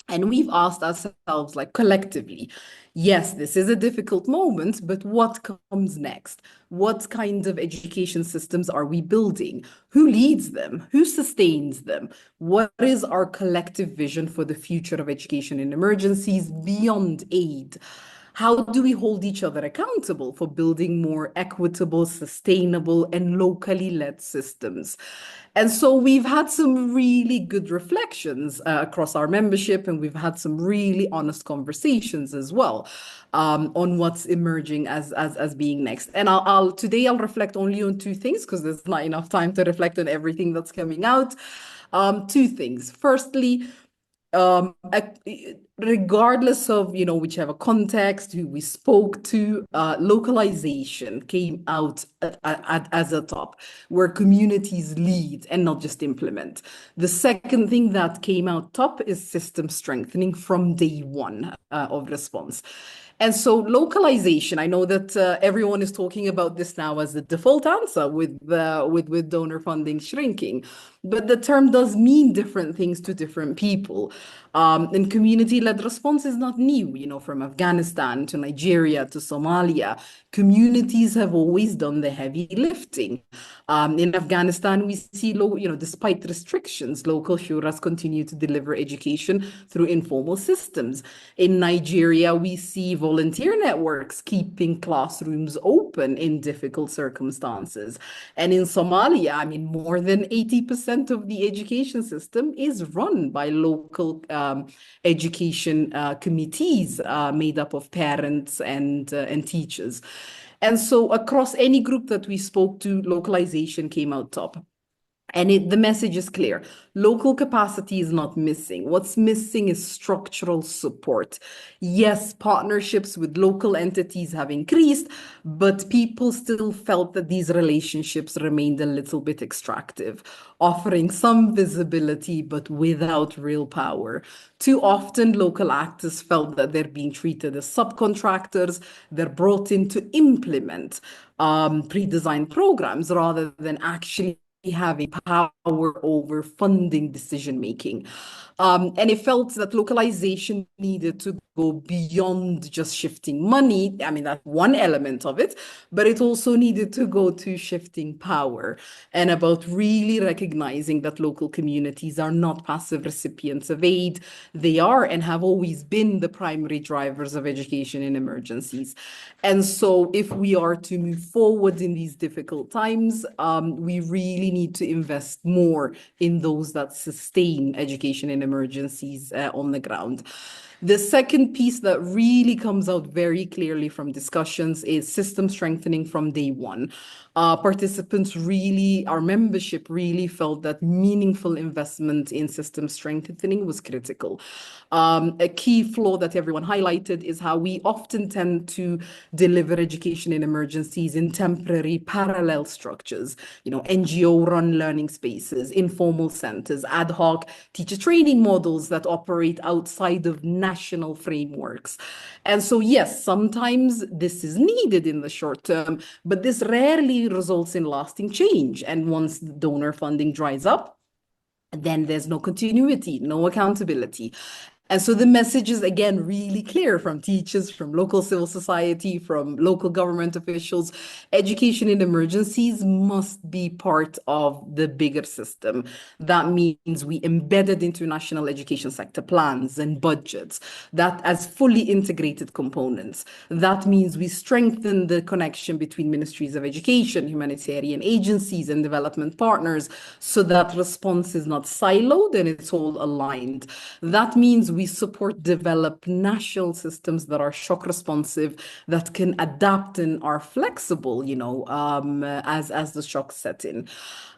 And we've asked ourselves, like collectively, yes, this is a difficult moment, but what comes next? What kind of education systems are we building? Who leads them? Who sustains them? What is our collective vision for the future of education in emergencies beyond aid? How do we hold each other accountable for building more equitable, sustainable, and locally led systems? And so we've had some really good reflections across our membership, and we've had some really honest conversations as well on what's emerging as being next. And today I'll reflect only on two things because there's not enough time to reflect on everything that's coming out. Two things. Firstly, regardless of whichever context who we spoke to, localization came out as a top, where communities lead and not just implement. The second thing that came out top is system strengthening from day one of response. And so localization, I know that everyone is talking about this now as the default answer with donor funding shrinking, but the term does mean different things to different people. And community-led response is not new, from Afghanistan to Nigeria to Somalia. Communities have always done the heavy lifting. In Afghanistan, we see, despite restrictions, local shuras continue to deliver education through informal systems. In Nigeria, we see volunteer networks keeping classrooms open in difficult circumstances. And in Somalia, more than 80% of the education system is run by local education committees made up of parents and teachers. And so across any group that we spoke to, localization came out top. And the message is clear. Local capacity is not missing. What's missing is structural support. Yes, partnerships with local entities have increased, but people still felt that these relationships remained a little bit extractive, offering some visibility, but without real power. Too often, local actors felt that they're being treated as subcontractors. They're brought in to implement pre-designed programs rather than actually having power over funding decision making. And it felt that localization needed to go beyond just shifting money. I mean, that's one element of it, but it also needed to go to shifting power and about really recognizing that local communities are not passive recipients of aid. They are and have always been the primary drivers of education in emergencies. And so if we are to move forward in these difficult times, we really need to invest more in those that sustain education in emergencies on the ground. The second piece that really comes out very clearly from discussions is system strengthening from day one. Participants really, our membership really felt that meaningful investment in system strengthening was critical. A key flaw that everyone highlighted is how we often tend to deliver education in emergencies in temporary parallel structures, NGO-run learning spaces, informal centers, ad hoc teacher training models that operate outside of national frameworks. And so, yes, sometimes this is needed in the short term, but this rarely results in lasting change. And once the donor funding dries up, then there's no continuity, no accountability. And so the message is, again, really clear from teachers, from local civil society, from local government officials. Education in emergencies must be part of the bigger system. That means we embed it into national education sector plans and budgets, that as fully integrated components. That means we strengthen the connection between ministries of education, humanitarian agencies, and development partners so that response is not siloed and it's all aligned. That means we support develop national systems that are shock responsive, that can adapt and are flexible, as the shocks set in.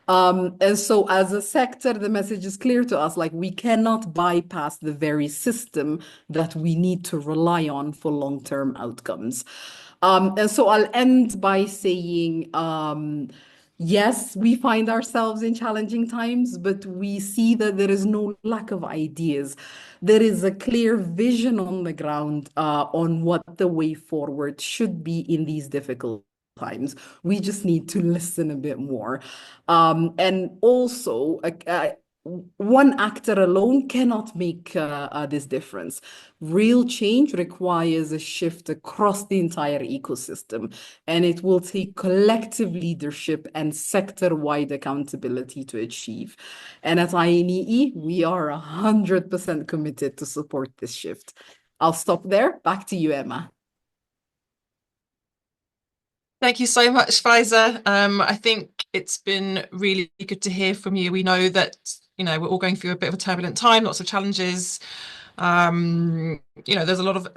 And so as a sector, the message is clear to us, like we cannot bypass the very system that we need to rely on for long-term outcomes. And so I'll end by saying, yes, we find ourselves in challenging times, but we see that there is no lack of ideas. There is a clear vision on the ground on what the way forward should be in these difficult times. We just need to listen a bit more. And also, one actor alone cannot make this difference. Real change requires a shift across the entire ecosystem, and it will take collective leadership and sector-wide accountability to achieve. And at INEE, we are 100% committed to support this shift. I'll stop there. Back to you, Emma. Thank you so much, Faiza. I think it's been really good to hear from you. We know that, we're all going through a bit of a turbulent time, lots of challenges. There's a lot of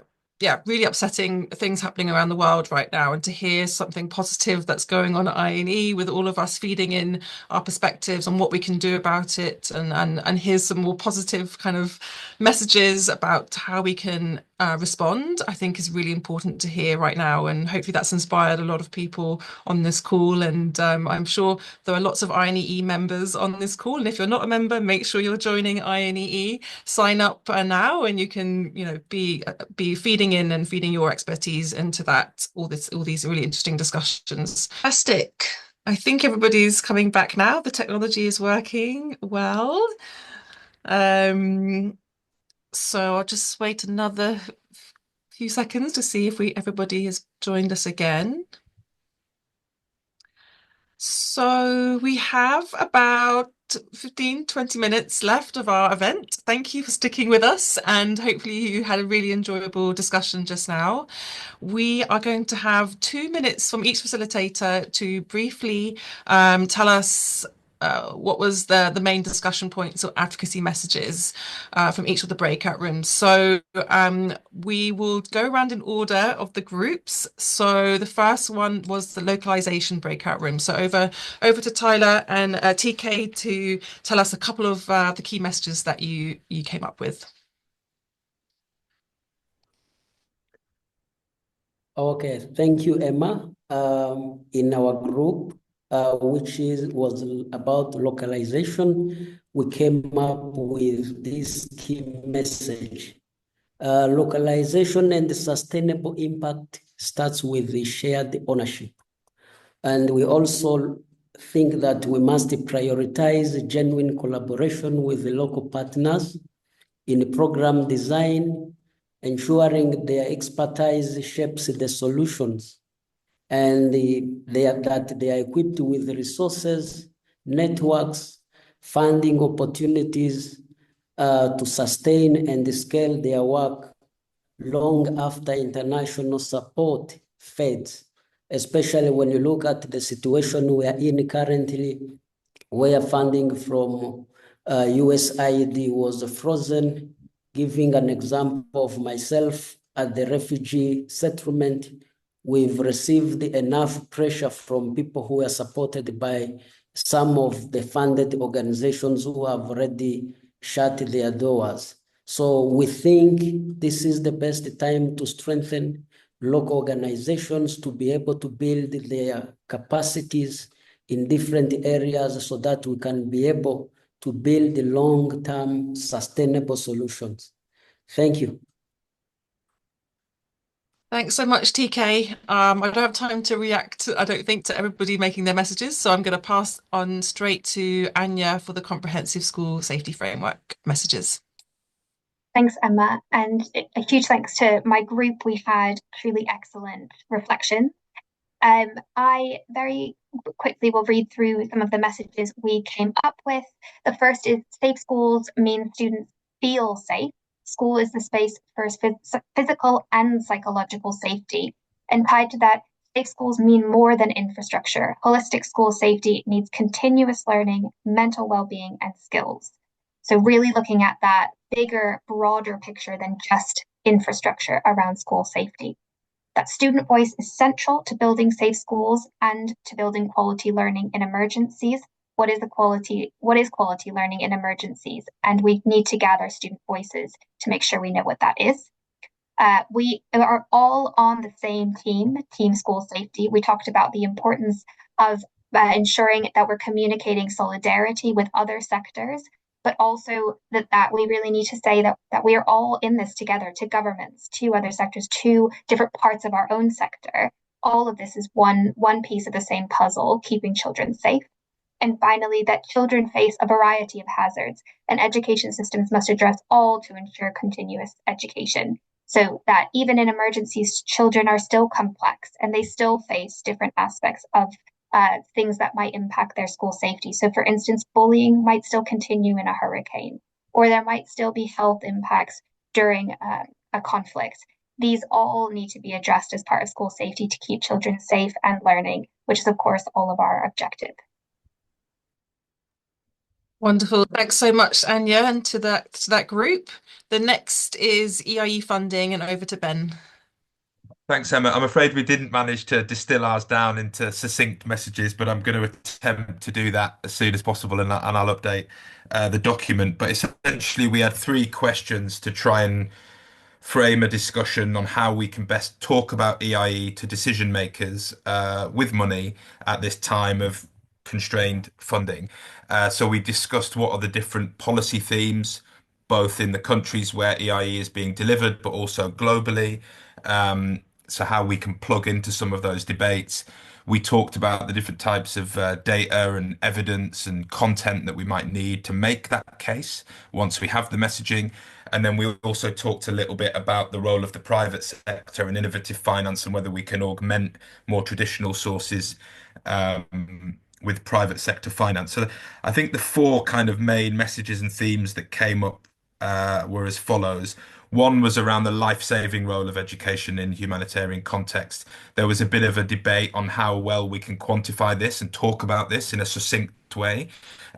really upsetting things happening around the world right now, and to hear something positive that's going on at INE with all of us feeding in our perspectives on what we can do about it, and here's some more positive kind of messages about how we can respond, I think is really important to hear right now, and hopefully that's inspired a lot of people on this call. And I'm sure there are lots of INEE members on this call, and if you're not a member, make sure you're joining INEE. Sign up now, and you can be feeding in and feeding your expertise into that, all these really interesting discussions. Fantastic. I think everybody's coming back now. The technology is working well. So I'll just wait another few seconds to see if everybody has joined us again. So we have about 15-20 minutes left of our event. Thank you for sticking with us, and hopefully you had a really enjoyable discussion just now. We are going to have 2 minutes from each facilitator to briefly tell us what was the main discussion points or advocacy messages from each of the breakout rooms. So we will go around in order of the groups. So the first one was the localization breakout room. So over to Tyler and TK to tell us a couple of the key messages that you came up with. Okay, thank you, Emma. In our group, which was about localization, we came up with this key message. Localization and the sustainable impact starts with the shared ownership. And we also think that we must prioritize genuine collaboration with the local partners in program design, ensuring their expertise shapes the solutions, and that they are equipped with the resources, networks, funding opportunities to sustain and scale their work long after international support fades, especially when you look at the situation we are in currently, where funding from USAID was frozen. Giving an example of myself at the refugee settlement, we've received enough pressure from people who are supported by some of the funded organizations who have already shut their doors. So we think this is the best time to strengthen local organizations to be able to build their capacities in different areas so that we can be able to build long-term sustainable solutions. Thank you. Thanks so much, TK. I don't have time to react, I don't think, to everybody making their messages, so I'm going to pass on straight to Anya for the Comprehensive School Safety Framework messages. Thanks, Emma, and a huge thanks to my group. We had truly excellent reflection. I very quickly will read through some of the messages we came up with. The first is safe schools mean students feel safe. School is the space for physical and psychological safety. And tied to that, safe schools mean more than infrastructure. Holistic school safety needs continuous learning, mental well-being, and skills. So really looking at that bigger, broader picture than just infrastructure around school safety. That student voice is central to building safe schools and to building quality learning in emergencies. What is quality learning in emergencies? And we need to gather student voices to make sure we know what that is. We are all on the same team school safety. We talked about the importance of ensuring that we're communicating solidarity with other sectors, but also that we really need to say that we are all in this together, to governments, to other sectors, to different parts of our own sector. All of this is one piece of the same puzzle, keeping children safe. And finally, that children face a variety of hazards, and education systems must address all to ensure continuous education. So that even in emergencies, children are still complex and they still face different aspects of things that might impact their school safety. So for instance, bullying might still continue in a hurricane, or there might still be health impacts during a conflict. These all need to be addressed as part of school safety to keep children safe and learning, which is of course all of our objective. Wonderful. Thanks so much, Anya, and to that group. The next is EIE funding, and over to Ben. Thanks, Emma. I'm afraid we didn't manage to distill ours down into succinct messages, but I'm going to attempt to do that as soon as possible, and I'll update the document. But essentially, we had three questions to try and frame a discussion on how we can best talk about EIE to decision makers with money at this time of constrained funding. So we discussed what are the different policy themes, both in the countries where EIE is being delivered, but also globally. So how we can plug into some of those debates. We talked about the different types of data and evidence and content that we might need to make that case once we have the messaging. And then we also talked a little bit about the role of the private sector and innovative finance and whether we can augment more traditional sources with private sector finance. So I think the four kind of main messages and themes that came up were as follows. One was around the life-saving role of education in humanitarian context. There was a bit of a debate on how well we can quantify this and talk about this in a succinct way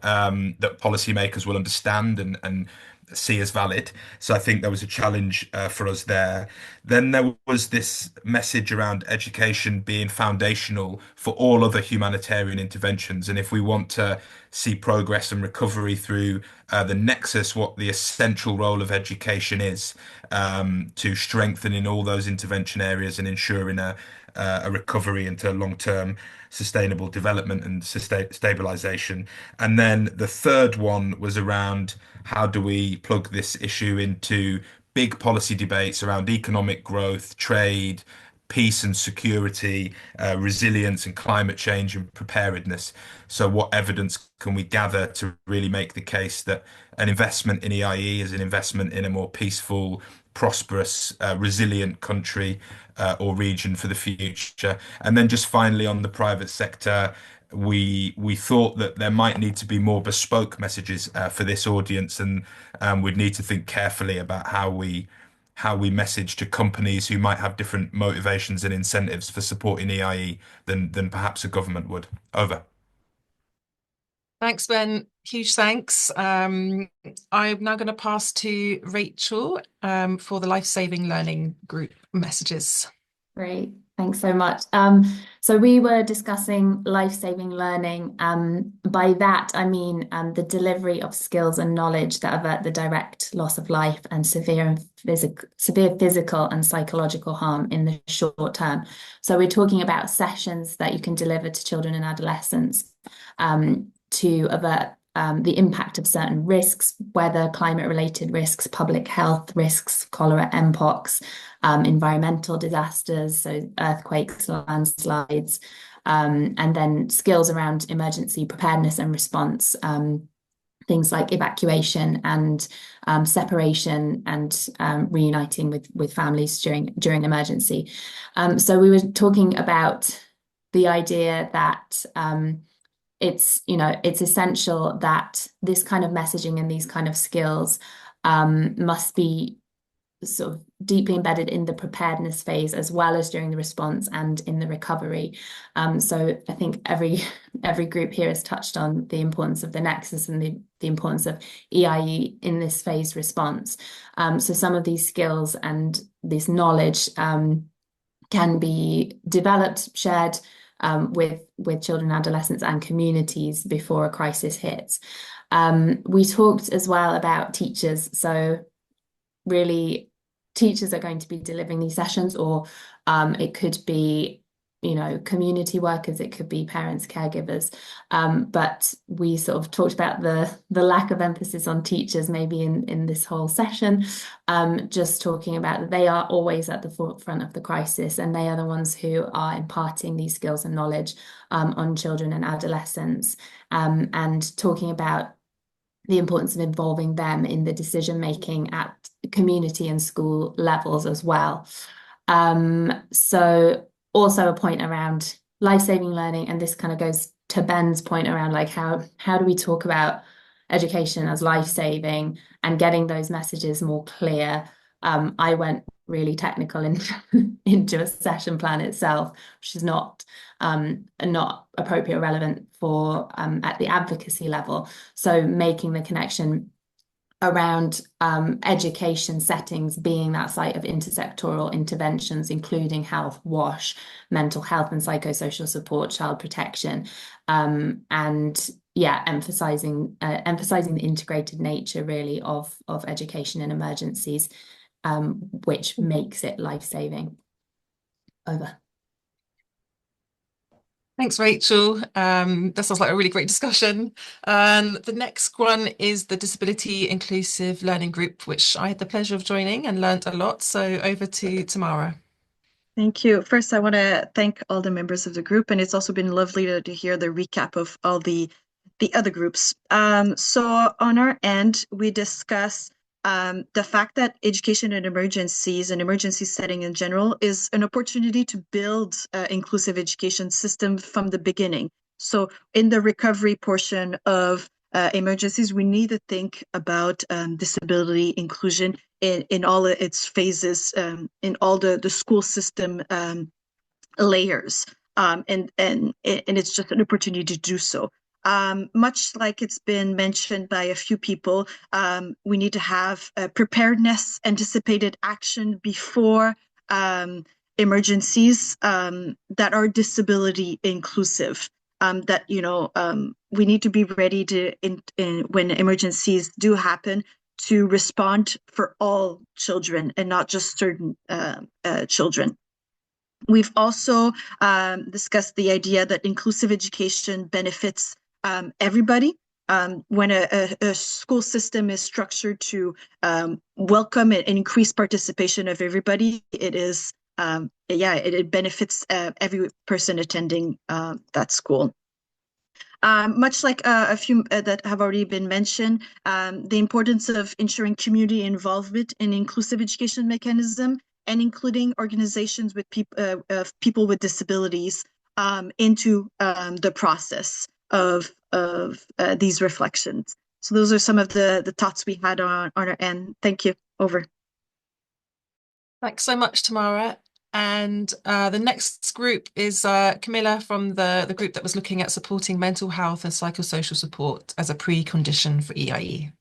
that policymakers will understand and see as valid. So I think there was a challenge for us there. Then there was this message around education being foundational for all other humanitarian interventions. And if we want to see progress and recovery through the nexus, what the essential role of education is to strengthen in all those intervention areas and ensuring a recovery into long-term sustainable development and stabilization. And then the third one was around how do we plug this issue into big policy debates around economic growth, trade, peace and security, resilience and climate change and preparedness. So what evidence can we gather to really make the case that an investment in EIE is an investment in a more peaceful, prosperous, resilient country or region for the future? And then just finally on the private sector, we thought that there might need to be more bespoke messages for this audience, and we'd need to think carefully about how we message to companies who might have different motivations and incentives for supporting EIE than perhaps a government would. Over. Thanks, Ben. Huge thanks. I'm now going to pass to Rachel for the life-saving learning group messages. Great, thanks so much. So we were discussing life-saving learning. By that, I mean the delivery of skills and knowledge that avert the direct loss of life and severe physical and psychological harm in the short term. So we're talking about sessions that you can deliver to children and adolescents to avert the impact of certain risks, whether climate-related risks, public health risks, cholera, mpox, environmental disasters, so earthquakes, landslides, and then skills around emergency preparedness and response, things like evacuation and separation and reuniting with families during emergency. So we were talking about the idea that it's essential that this kind of messaging and these kind of skills must be sort of deeply embedded in the preparedness phase as well as during the response and in the recovery. So I think every group here has touched on the importance of the nexus and the importance of EIE in this phase response. So some of these skills and this knowledge can be developed, shared with children, adolescents and communities before a crisis hits. We talked as well about teachers. So really teachers are going to be delivering these sessions, or it could be community workers, it could be parents, caregivers, but we sort of talked about the lack of emphasis on teachers maybe in this whole session, just talking about that they are always at the forefront of the crisis and they are the ones who are imparting these skills and knowledge on children and adolescents, and talking about the importance of involving them in the decision making at community and school levels as well. So also a point around life-saving learning, and this kind of goes to Ben's point around like how do we talk about education as life-saving and getting those messages more clear. I went really technical into a session plan itself, which is not appropriate or relevant for at the advocacy level. So making the connection around education settings being that site of intersectoral interventions, including health, WASH, mental health and psychosocial support, child protection, and yeah, emphasizing the integrated nature really of education in emergencies, which makes it life-saving. Over. Thanks, Rachel. That sounds like a really great discussion. The next one is the Disability Inclusive Learning Group, which I had the pleasure of joining and learned a lot. So over to Tamara. Thank you. First, I want to thank all the members of the group, and it's also been lovely to hear the recap of all the other groups. So on our end, we discuss the fact that education in emergencies and emergency setting in general is an opportunity to build an inclusive education system from the beginning. So in the recovery portion of emergencies, we need to think about disability inclusion in all its phases, in all the school system layers, and it's just an opportunity to do so. Much like it's been mentioned by a few people, we need to have preparedness, anticipated action before emergencies that are disability inclusive. That we need to be ready to when emergencies do happen to respond for all children and not just certain children. We've also discussed the idea that inclusive education benefits everybody. When a school system is structured to welcome and increase participation of everybody, it is yeah, it benefits every person attending that school. Much like a few that have already been mentioned, the importance of ensuring community involvement in inclusive education mechanism and including organizations with people with disabilities into the process of these reflections. So those are some of the thoughts we had on our end. Thank you. Over. Thanks so much, Tamara. And the next group is Camilla from the group that was looking at supporting mental health and psychosocial support as a precondition for EIE.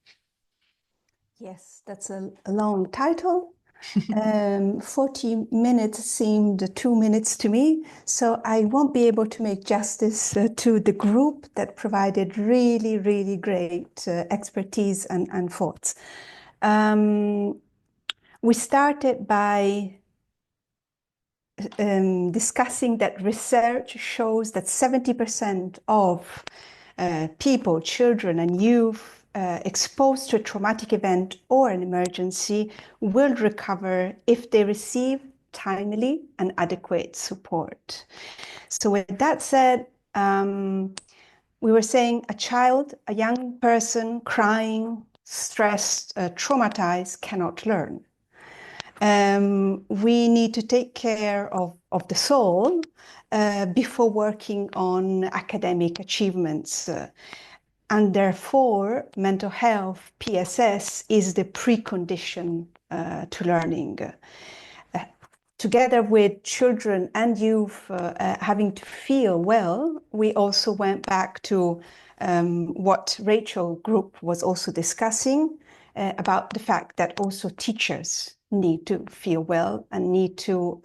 Yes, that's a long title. 40 minutes seemed 2 minutes to me, so I won't be able to make justice to the group that provided really, really great expertise and thoughts. We started by discussing that research shows that 70% of people, children and youth exposed to a traumatic event or an emergency will recover if they receive timely and adequate support. So with that said, we were saying a child, a young person crying, stressed, traumatized cannot learn. We need to take care of the soul before working on academic achievements. And therefore, mental health, PSS, is the precondition to learning. Together with children and youth having to feel well, we also went back to what Rachel Group was also discussing about the fact that also teachers need to feel well and need to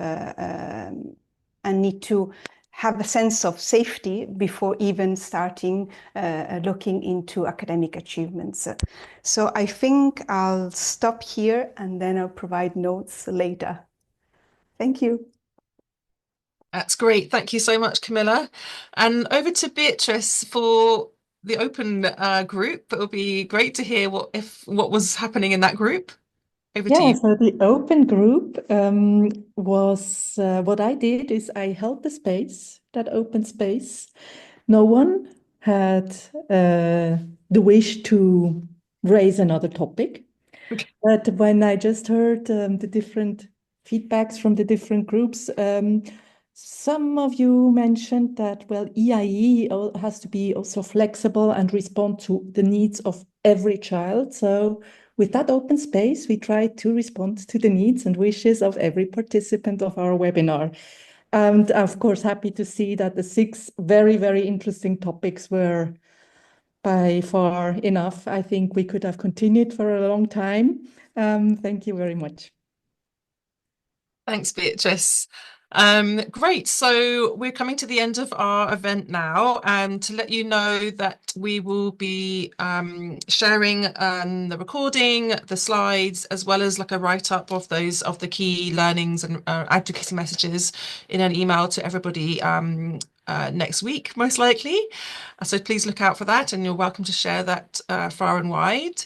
have a sense of safety before even starting looking into academic achievements. So I think I'll stop here and then I'll provide notes later. Thank you. That's great. Thank you so much, Camilla. And over to Beatrice for the open group. It would be great to hear what was happening in that group. Over to you. So the open group was what I did is I held the space, that open space. No one had the wish to raise another topic. Okay. But when I just heard the different feedbacks from the different groups, some of you mentioned that, well, EIE has to be also flexible and respond to the needs of every child. So with that open space, we tried to respond to the needs and wishes of every participant of our webinar. And of course, happy to see that the 6 very, very interesting topics were by far enough. I think we could have continued for a long time. Thank you very much. Thanks, Beatrice. Great. So we're coming to the end of our event now, and to let you know that we will be sharing the recording, the slides, as well as like a write-up of the key learnings and advocacy messages in an email to everybody next week, most likely. So please look out for that, and you're welcome to share that far and wide.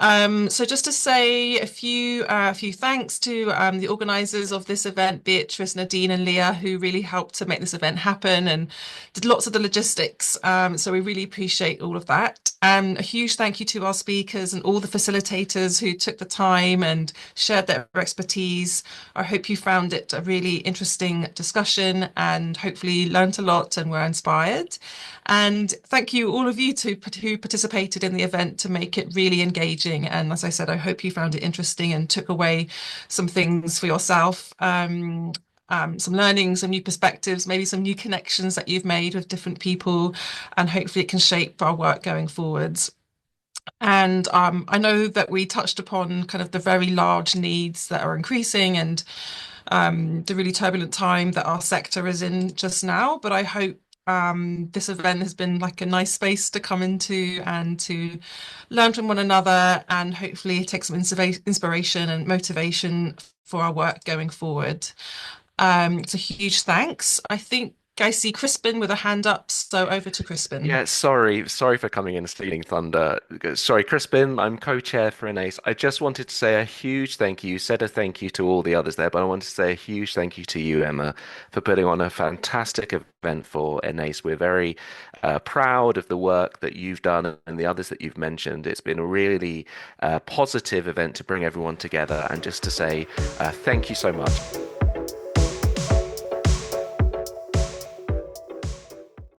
So just to say a few thanks to the organisers of this event, Beatrice, Nadine and Leah, who really helped to make this event happen and did lots of the logistics. So we really appreciate all of that. A huge thank you to our speakers and all the facilitators who took the time and shared their expertise. I hope you found it a really interesting discussion and hopefully learned a lot and were inspired. And thank you all of you who participated in the event to make it really engaging. And as I said, I hope you found it interesting and took away some things for yourself, some learning, some new perspectives, maybe some new connections that you've made with different people, and hopefully it can shape our work going forwards. And I know that we touched upon kind of the very large needs that are increasing and the really turbulent time that our sector is in just now, but I hope this event has been like a nice space to come into and to learn from one another, and hopefully take some inspiration and motivation for our work going forward. So huge thanks. I think I see Crispin with a hand up, so over to Crispin. Yeah, sorry for coming in and stealing thunder. Sorry, Crispin, I'm co-chair for ENACE. I just wanted to say a huge thank you. You said a thank you to all the others there, but I wanted to say a huge thank you to you, Emma, for putting on a fantastic event for ENACE. We're very proud of the work that you've done and the others that you've mentioned. It's been a really positive event to bring everyone together and just to say thank you so much.